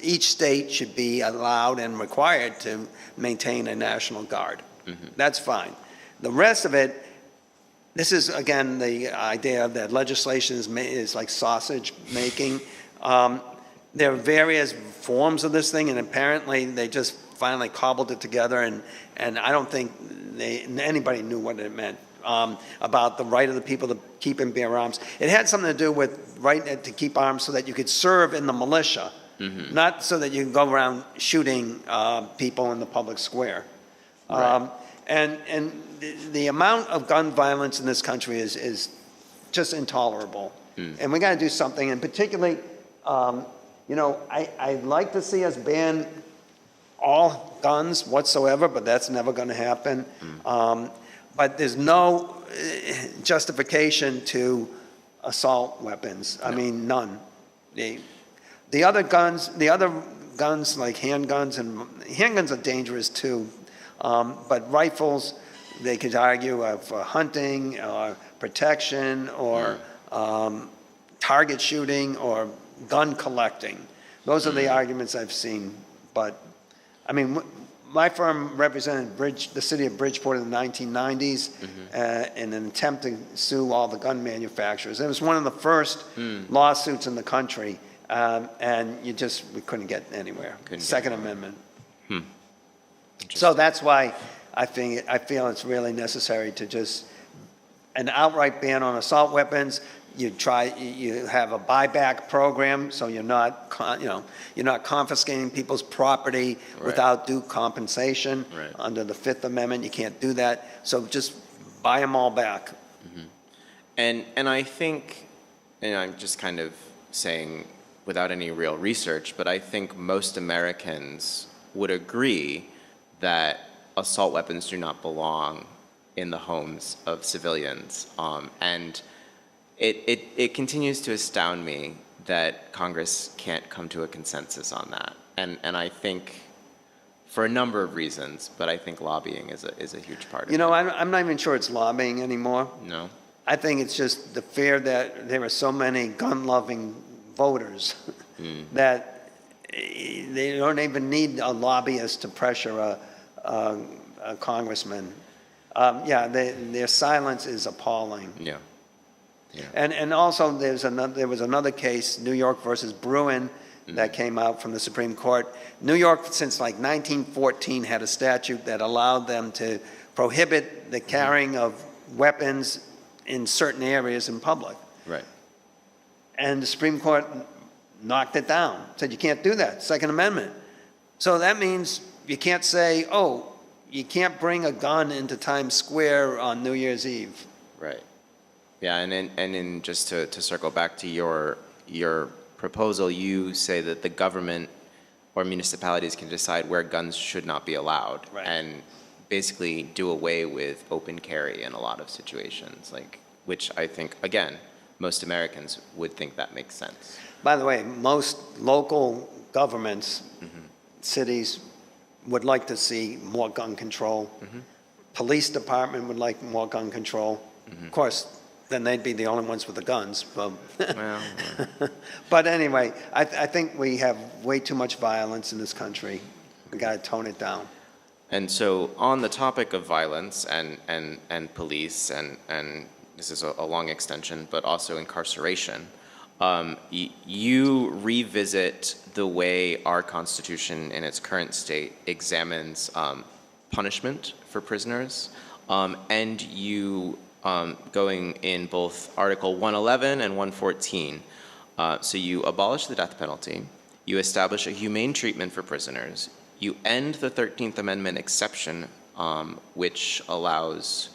each state should be allowed and required to maintain a National Guard. Mm-hmm. That's fine. The rest of it, this is, again, the idea that legislation is like sausage making. There are various forms of this thing, and apparently they just finally cobbled it together, and I don't think anybody knew what it meant about the right of the people to keep and bear arms. It had something to do with right to keep arms so that you could serve in the militia, mm-hmm. not so that you can go around shooting people in the public square. Right. And the amount of gun violence in this country is just intolerable. Mm. And we got to do something. And particularly, I'd like to see us ban all guns whatsoever, but that's never going to happen. Mm. But there's no justification to assault weapons. I mean, none. The other guns like handguns are dangerous too. But rifles, they could argue for hunting or protection or target shooting or gun collecting. Those are the arguments I've seen. But, I mean, my firm represented the city of Bridgeport in the 1990s mm-hmm. In an attempt to sue all the gun manufacturers. It was one of the first lawsuits in the country, and we couldn't get anywhere. Second Amendment. So that's why I feel it's really necessary to just an outright ban on assault weapons. You have a buyback program, so you're not confiscating people's property right. without due compensation. Right. Under the Fifth Amendment, you can't do that. So just buy them all back. Mm-hmm. And I think, and I'm just kind of saying without any real research, but I think most Americans would agree that assault weapons do not belong in the homes of civilians. And it continues to astound me that Congress can't come to a consensus on that. And I think for a number of reasons, but I think lobbying is a huge part of it. You know, I'm not even sure it's lobbying anymore. No? I think it's just the fear that there are so many gun-loving voters that they don't even need a lobbyist to pressure a congressman. Yeah, their silence is appalling. Yeah. Yeah. And also there was another case, New York versus Bruin, that came out from the Supreme Court. New York, since like 1914, had a statute that allowed them to prohibit the carrying of weapons in certain areas in public. Right. And the Supreme Court knocked it down, said you can't do that, Second Amendment. So that means you can't say, oh, you can't bring a gun into Times Square on New Year's Eve. Right. Yeah, and just to circle back to your proposal, you say that the government or municipalities can decide where guns should not be allowed, right, and basically do away with open carry in a lot of situations, which I think, again, most Americans would think that makes sense. By the way, most local governments, cities, would like to see more gun control. Police department would like more gun control. Of course, then they'd be the only ones with the guns. But, Well, but anyway, I think we have way too much violence in this country. We got to tone it down. and so on the topic of violence and police, and this is a long extension, but also incarceration, you revisit the way our Constitution in its current state examines punishment for prisoners, and you going in both Article 111 and 114. So you abolish the death penalty, you establish a humane treatment for prisoners, you end the 13th Amendment exception, which allows,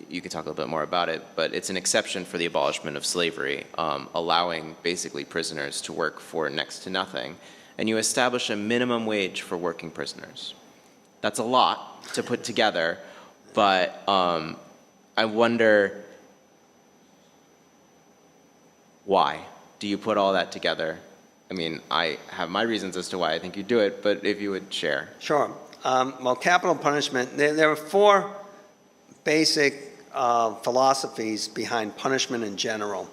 you could talk a little bit more about it, but it's an exception for the abolishment of slavery, allowing basically prisoners to work for next to nothing, and you establish a minimum wage for working prisoners. That's a lot to put together, but I wonder, why do you put all that together? I mean, I have my reasons as to why I think you do it, but if you would share. Sure. Well, capital punishment, there are four basic philosophies behind punishment in general.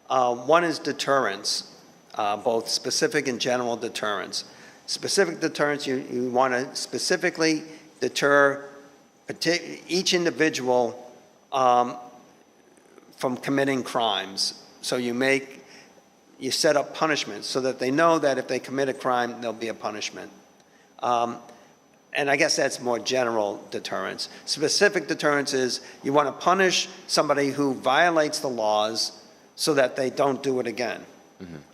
One is deterrence, both specific and general deterrence. Specific deterrence, you want to specifically deter each individual from committing crimes. So you set up punishments so that they know that if they commit a crime, there'll be a punishment. And I guess that's more general deterrence. Specific deterrence is you want to punish somebody who violates the laws so that they don't do it again.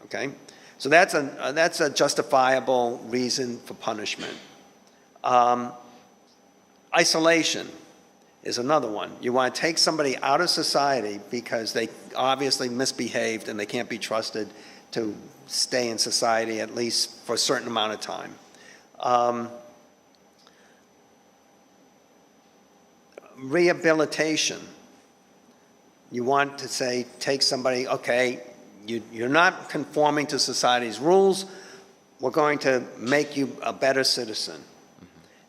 Okay? So that's a justifiable reason for punishment. Isolation is another one. You want to take somebody out of society because they obviously misbehaved and they can't be trusted to stay in society at least for a certain amount of time. Rehabilitation. You want to say, take somebody, okay, you're not conforming to society's rules, we're going to make you a better citizen.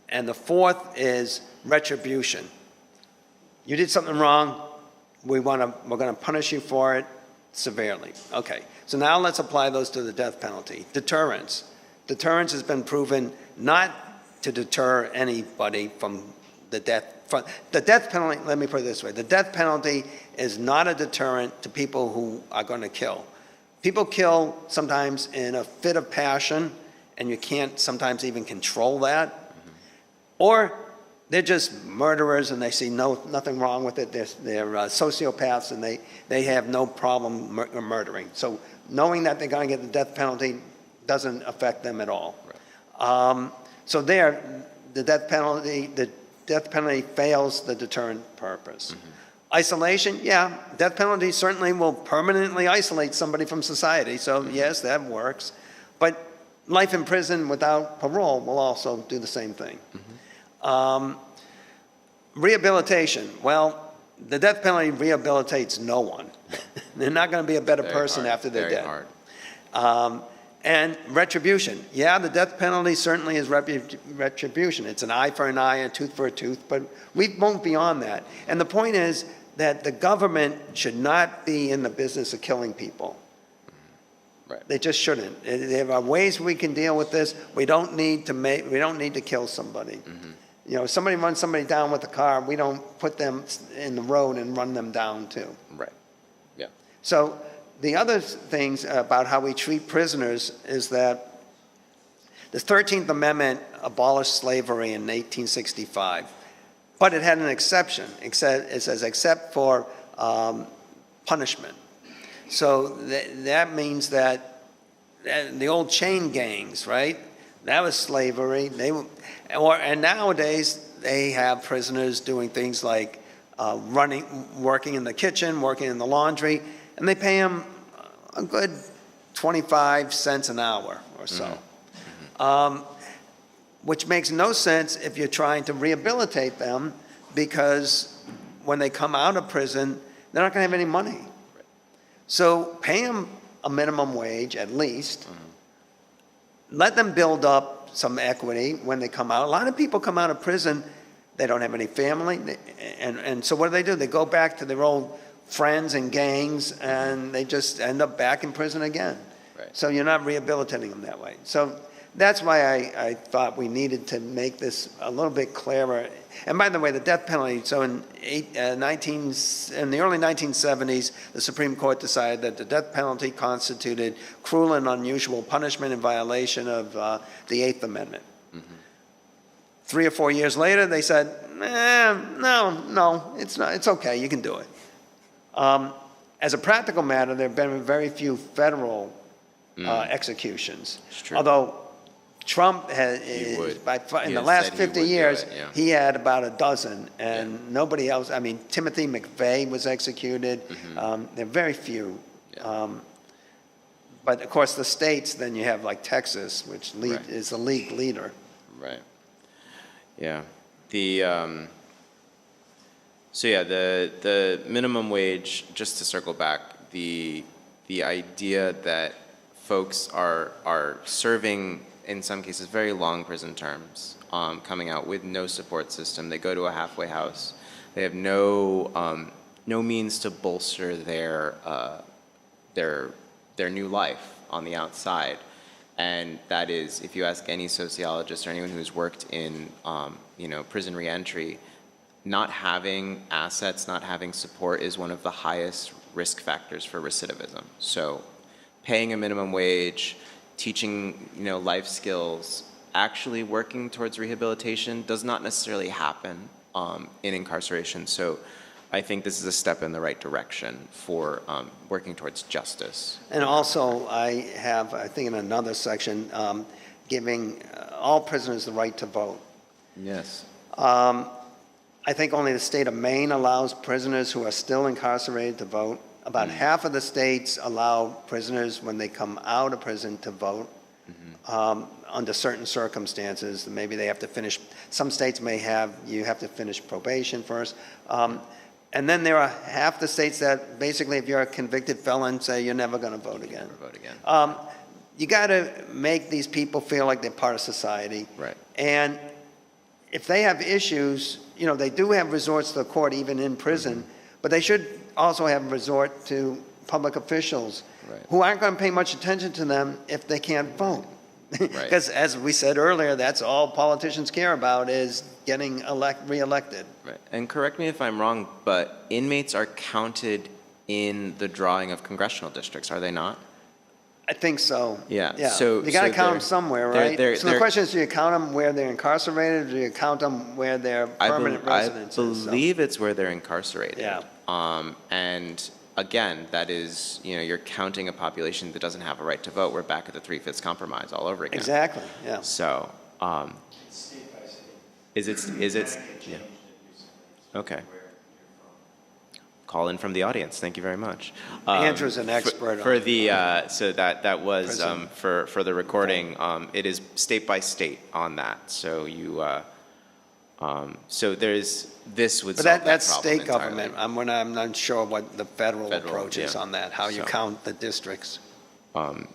And the fourth is retribution. You did something wrong, we're going to punish you for it severely. Okay, so now let's apply those to the death penalty. Deterrence. Deterrence has been proven not to deter anybody from the death. The death penalty, let me put it this way, the death penalty is not a deterrent to people who are going to kill. People kill sometimes in a fit of passion, and you can't sometimes even control that. Or they're just murderers and they see nothing wrong with it. They're sociopaths and they have no problem murdering. So knowing that they're going to get the death penalty doesn't affect them at all. Right. So there, the death penalty fails the deterrent purpose. Isolation, yeah, death penalty certainly will permanently isolate somebody from society. So yes, that works. But life in prison without parole will also do the same thing. Rehabilitation, well, the death penalty rehabilitates no one. They're not going to be a better Very person hard, after they're very dead. hard. And retribution. Yeah, the death penalty certainly is retribution. It's an eye for an eye, a tooth for a tooth, but we won't beyond that. And the point is that the government should not be in the business of killing people. Right. They just shouldn't. There are ways we can deal with this. We don't need to kill somebody. You know, if somebody runs somebody down with a car, we don't put them in the road and run them down too. Right. Yeah. So the other things about how we treat prisoners is that the 13th Amendment abolished slavery in 1865, but it had an exception. It says except for punishment. So that means that the old chain gangs, right? That was slavery. And nowadays they have prisoners doing things like working in the kitchen, working in the laundry, and they pay them a good 25 cents an hour or so. Which makes no sense if you're trying to rehabilitate them, because when they come out of prison, they're not going to have any money. So pay them a minimum wage at least. Let them build up some equity when they come out. A lot of people come out of prison, they don't have any family, and so what do? They go back to their old friends and gangs, and they just end up back in prison again. Right. So you're not rehabilitating them that way. So that's why I thought we needed to make this a little bit clearer. And by the way, the death penalty, so in the early 1970s, the Supreme Court decided that the death penalty constituted cruel and unusual punishment in violation of the Eighth Amendment. 3 or 4 years later, they said, no, it's not. It's okay, you can do it. As a practical matter, there have been very few federal executions. Although Trump in the last 50 years, he had about a dozen, and nobody else. I mean, Timothy McVeigh was executed. There are very few. But of course, the states, then you have like Texas, which is the league leader. Right. Yeah. The minimum wage, just to circle back, the idea that folks are serving, in some cases, very long prison terms, coming out with no support system. They go to a halfway house. They have no means to bolster their new life on the outside. And that is, if you ask any sociologist or anyone who's worked in prison reentry, not having assets, not having support is one of the highest risk factors for recidivism. So paying a minimum wage, teaching life skills, actually working towards rehabilitation does not necessarily happen in incarceration. So I think this is a step in the right direction for working towards justice. And also, I think in another section, giving all prisoners the right to vote. Yes. I think only the state of Maine allows prisoners who are still incarcerated to vote. About half of the states allow prisoners, when they come out of prison, to vote under certain circumstances. Maybe they have to finish, some states may have, you have to finish probation first. And then there are half the states that basically, if you're a convicted felon, say you're never going to vote again. Never vote again. You got to make these people feel like they're part of society. Right. And if they have issues, they do have resorts to the court even in prison, but they should also have resort to public officials who aren't going to pay much attention to them if they can't vote. Because as we said earlier, that's all politicians care about is getting reelected. Right. And correct me if I'm wrong, but inmates are counted in the drawing of congressional districts, are they not? I think so. Yeah. So you got to count them somewhere, right? So the question is, do you count them where they're incarcerated, or do you count them where they're permanent residents? I believe it's where they're incarcerated. Yeah. And again, that is, you're counting a population that doesn't have a right to vote. We're back at the 3/5 compromise all over again. Exactly. Yeah. So, is it? Yeah. Okay. Call in from the audience. Thank you very much. Andrew's an expert for the. So that was for the recording. It is state by state on that. So you So this would But solve that's problem state entirely. government. I'm not sure what the federal approach is yeah. on that, how you So- count the districts.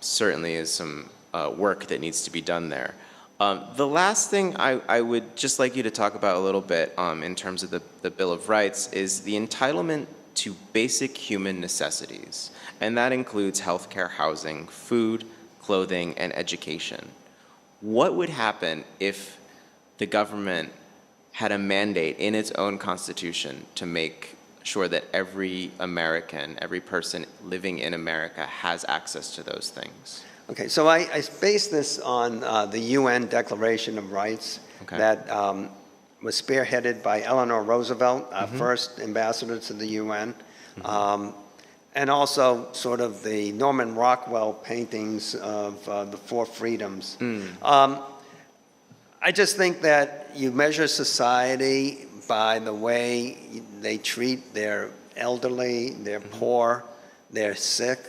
Certainly is some work that needs to be done there. The last thing I would just like you to talk about a little bit in terms of the Bill of Rights is the entitlement to basic human necessities, and that includes healthcare, housing, food, clothing, and education. What would happen if the government had a mandate in its own constitution to make sure that every American, every person living in America has access to those things? Okay, so I base this on the UN Declaration of Rights Okay. that was spearheaded by Eleanor Roosevelt, our first ambassador to the UN, and also sort of the Norman Rockwell paintings of the Four Freedoms. I just think that you measure society by the way they treat their elderly, their poor, their sick,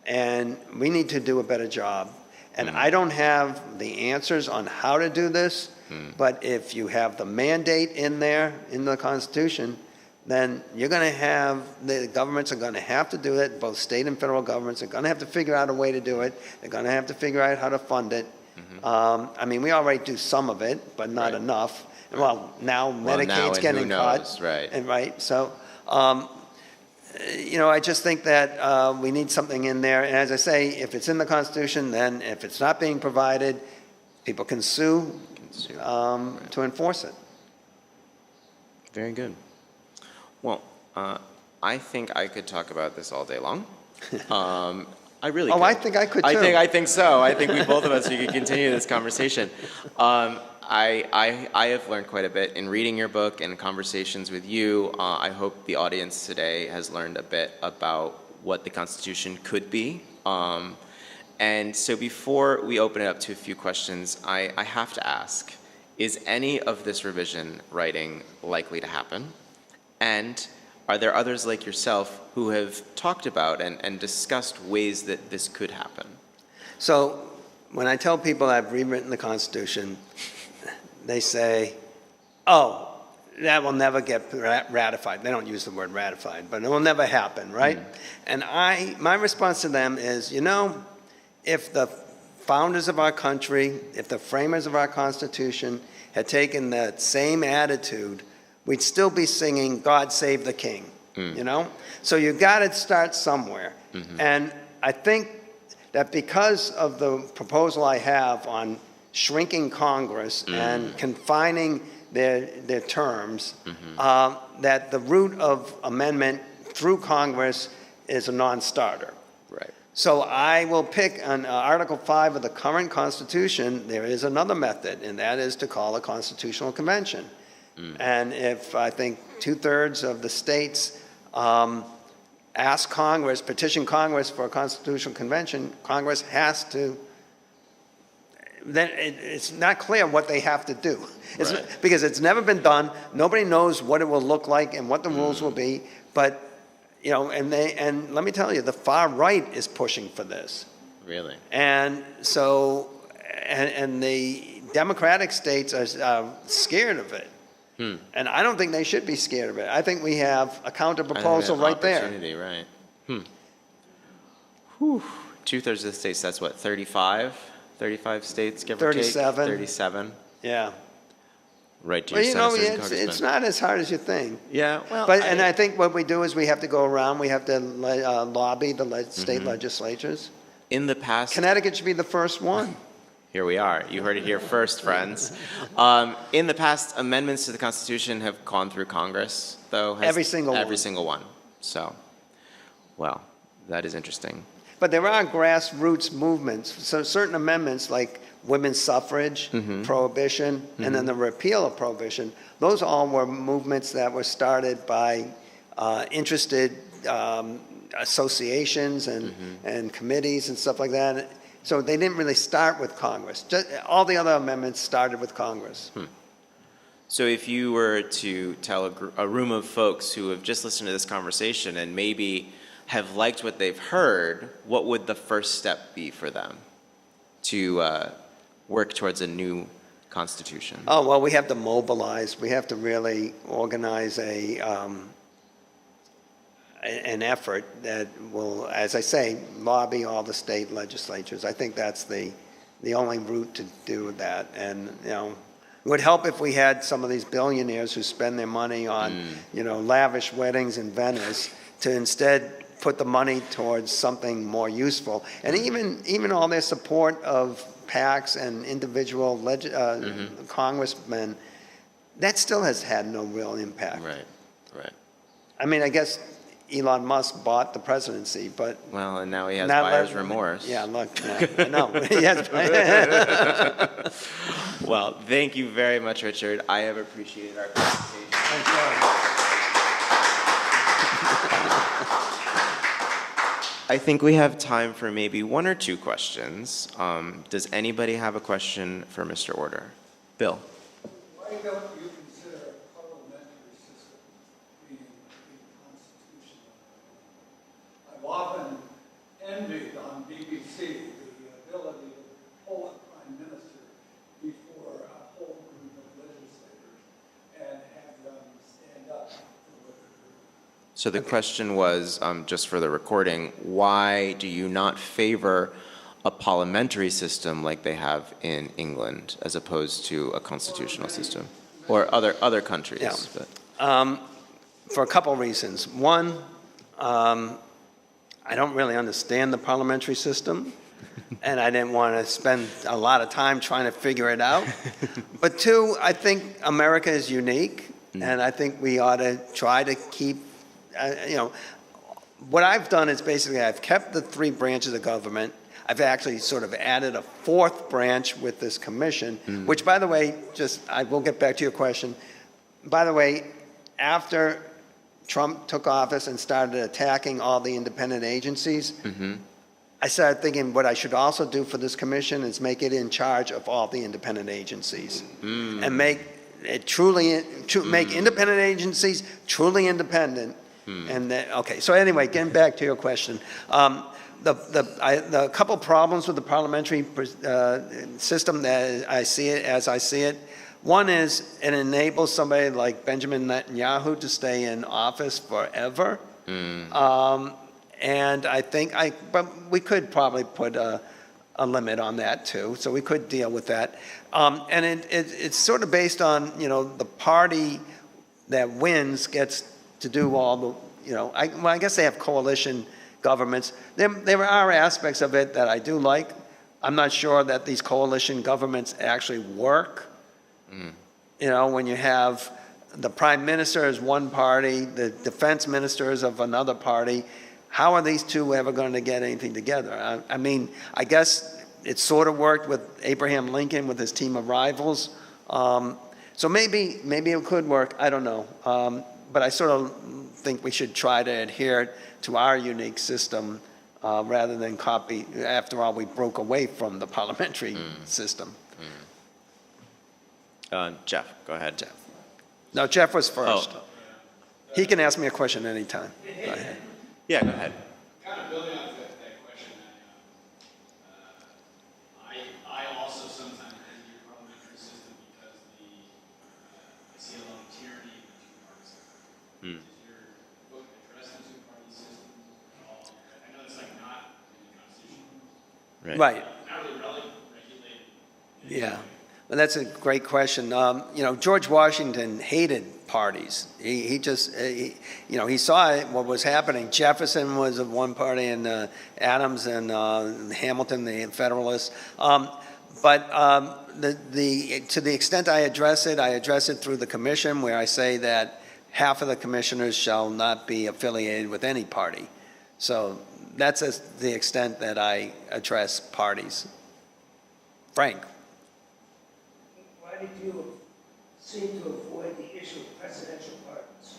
and we need to do a better job. And I don't have the answers on how to do this, but if you have the mandate in there, in the Constitution, then you're going to have, the governments are going to have to do it, both state and federal governments are going to have to figure out a way to do it. They're going to have to figure out how to fund it. I mean, we already do some of it, but not Right. enough. Well, now Well, Medicaid's now, and getting who cut. knows, right. And right, so, I just think that we need something in there. And as I say, if it's in the Constitution, then if it's not being provided, people can sue to enforce it. Very good. Well, I think I could talk about this all day long. I really Oh, could. I think I could too. I think so. I think we both of us, we could continue this conversation. I have learned quite a bit in reading your book and conversations with you. I hope the audience today has learned a bit about what the Constitution could be. And so before we open it up to a few questions, I have to ask, is any of this revision writing likely to happen? And are there others like yourself who have talked about and discussed ways that this could happen? So when I tell people I've rewritten the Constitution, they say, oh, that will never get ratified. They don't use the word ratified, but it will never happen, right? And my response to them is, if the founders of our country, if the framers of our Constitution had taken that same attitude, we'd still be singing God Save the King, So you got to start somewhere. And I think that because of the proposal I have on shrinking Congress and confining their terms, that the route of amendment through Congress is a non-starter. Right. So I will pick on Article 5 of the current Constitution. There is another method, and that is to call a constitutional convention. And if I think 2/3 of the states ask Congress, petition Congress for a constitutional convention, Congress has to, then it's not clear what they have to do. Right. Because it's never been done. Nobody knows what it will look like and what the rules will be. But, and let me tell you, the far right is pushing for this. Really? And so, and the Democratic states are scared of it. And I don't think they should be scared of it. I think we have a counter proposal right there. Opportunity, right. Whew. 2/3 of the states, that's what, 35? 35 states, give or take? 37. 37. Yeah. Right to your Well, senators and it's congressmen. not as hard as you think. Yeah, well, But I think what we do is we have to go around, we have to lobby the state legislatures. in the past, Connecticut should be the first one. here we are. You heard it here first, friends. In the past, amendments to the Constitution have gone through Congress, though. Every single Every one. single one. So, well, that is interesting. But there are grassroots movements. So certain amendments like women's suffrage, prohibition, and then the repeal of prohibition, those all were movements that were started by interested associations and committees and stuff like that. So they didn't really start with Congress. All the other amendments started with Congress. So if you were to tell a room of folks who have just listened to this conversation and maybe have liked what they've heard, what would the first step be for them to work towards a new constitution? Oh, well, we have to mobilize. We have to really organize an effort that will, as I say, lobby all the state legislatures. I think that's the only route to do that. And, it would help if we had some of these billionaires who spend their money on, lavish weddings in Venice to instead put the money towards something more useful. And even all their support of PACs and individual congressmen, that still has had no real impact. Right. I mean, I guess Elon Musk bought the presidency, but... Well, and now he has buyer's remorse. Yeah, look, no. Yes. Well, thank you very much, Richard. I have appreciated our conversation. Thank you. I think we have time for maybe one or two questions. Does anybody have a question for Mr. Order? Bill. Why don't you consider a parliamentary system being constitutional? I've often envied on BBC the ability to pull a prime minister before a whole group of legislators and have them stand up for what they're doing. So the question was, just for the recording, why do you not favor a parliamentary system like they have in England as opposed to a constitutional system or other countries? Yeah. But. For a couple reasons. One, I don't really understand the parliamentary system, and I didn't want to spend a lot of time trying to figure it out. But two, I think America is unique, and I think we ought to try to keep, what I've done is basically I've kept the three branches of government. I've actually sort of added a fourth branch with this commission, which, by the way, I will get back to your question. By the way, after Trump took office and started attacking all the independent agencies, I started thinking what I should also do for this commission is make it in charge of all the independent agencies and make it make independent agencies truly independent. And then, okay, so anyway, getting back to your question. The couple problems with the parliamentary system that I see it, one is it enables somebody like Benjamin Netanyahu to stay in office forever. And I think but we could probably put a limit on that too, so we could deal with that. And it's sort of based on, the party that wins gets to do all the, I guess they have coalition governments. There are aspects of it that I do like. I'm not sure that these coalition governments actually work. When you have the prime minister is one party, the defense minister is of another party, how are these two ever going to get anything together? I mean, I guess it sort of worked with Abraham Lincoln with his team of rivals. So maybe it could work. I don't know. But I sort of think we should try to adhere to our unique system rather than copy. After all, we broke away from the parliamentary system. Jeff, go ahead. Jeff. No, Jeff was first. Oh. He can ask me a question anytime. Go ahead. Yeah, go ahead. Kind of building on that question, I also sometimes envy your parliamentary system because I see a lot of tyranny in the two-party system. Does your book address the two-party system at all? I know it's not in the Constitution. Right. Not really regulated. Yeah. Well, that's a great question. George Washington hated parties. He saw what was happening. Jefferson was of one party, and Adams and Hamilton, the Federalists. But to the extent I address it through the commission, where I say that half of the commissioners shall not be affiliated with any party. So that's the extent that I address parties. Frank. Why did you seem to avoid the issue of presidential pardons?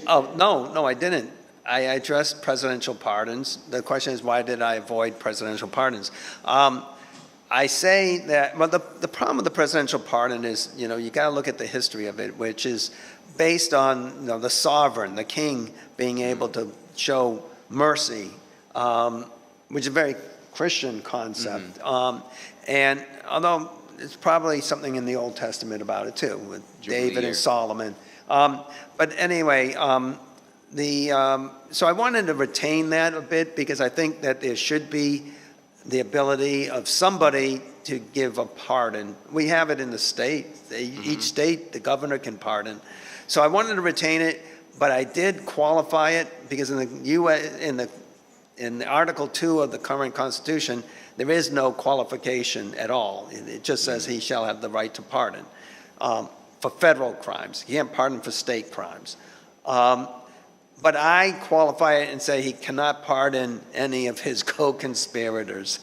Oh, no, I didn't. I addressed presidential pardons. The question is, why did I avoid presidential pardons? I say that, well, the problem with the presidential pardon is, you got to look at the history of it, which is based on, the sovereign, the king, being able to show mercy, which is a very Christian concept. And although, it's probably something in the Old Testament about it too, with Jubilee David year. and Solomon. But anyway, so I wanted to retain that a bit because I think that there should be the ability of somebody to give a pardon. We have it in the state. Each state, the governor can pardon. So I wanted to retain it, but I did qualify it because in the U.S. in the Article 2 of the current Constitution, there is no qualification at all. It just says he shall have the right to pardon for federal crimes. He can't pardon for state crimes. But I qualify it and say he cannot pardon any of his co-conspirators.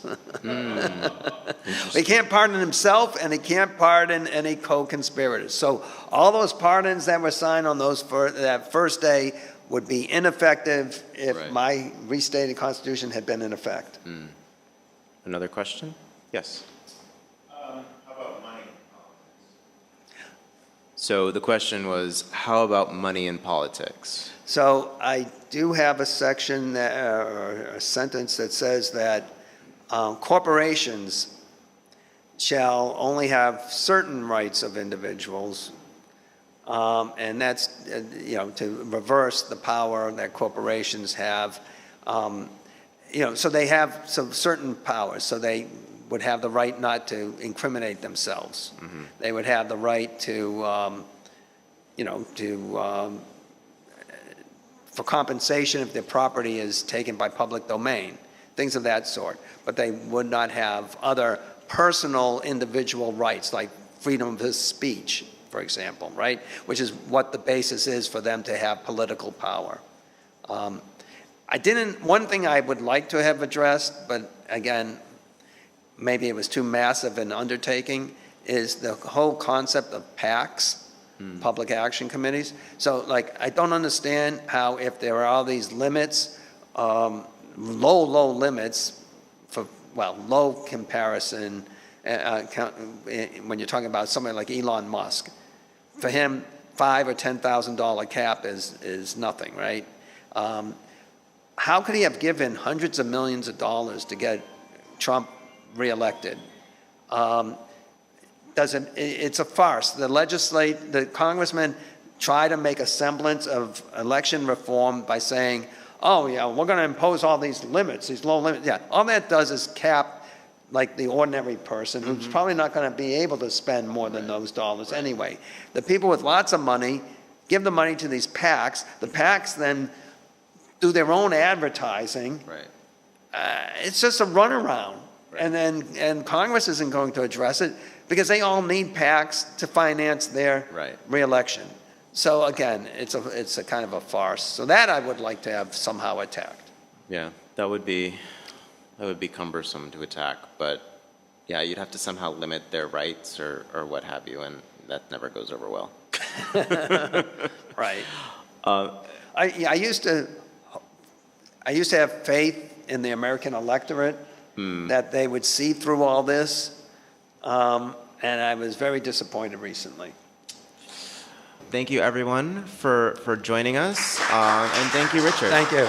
He can't pardon himself, and he can't pardon any co-conspirators. So all those pardons that were signed on that first day would be ineffective if Right. my restated Constitution had been in effect. Another question? Yes. How about money? So the question was, how about money in politics? So I do have a section that, or a sentence that says that corporations shall only have certain rights of individuals, and that's, to reverse the power that corporations have. So they have some certain powers. So they would have the right not to incriminate themselves. They would have the right to, for compensation if their property is taken by public domain, things of that sort. But they would not have other personal individual rights like freedom of speech, for example, right? Which is what the basis is for them to have political power. One thing I would like to have addressed, but again, maybe it was too massive an undertaking, is the whole concept of PACs, public action committees. So I don't understand how if there are all these limits, low limits for, low comparison, when you're talking about somebody like Elon Musk. For him, $5,000 or $10,000 cap is nothing, right? How could he have given hundreds of millions of dollars to get Trump reelected? It's a farce. The congressmen try to make a semblance of election reform by saying, oh yeah, we're going to impose all these limits, these low limits. Yeah, all that does is cap the ordinary person who's probably not going to be able to spend more than those dollars anyway. The people with lots of money give the money to these PACs. The PACs then do their own advertising. Right. It's just a runaround. Right. And Congress isn't going to address it because they all need PACs to finance their reelection. So again, it's a kind of a farce. So that I would like to have somehow attacked. Yeah, that would be cumbersome to attack, but yeah, you'd have to somehow limit their rights or what have you, and that never goes over well. Right. I used to have faith in the American electorate that they would see through all this, and I was very disappointed recently. Thank you, everyone, for joining us, and thank you, Richard. Thank you.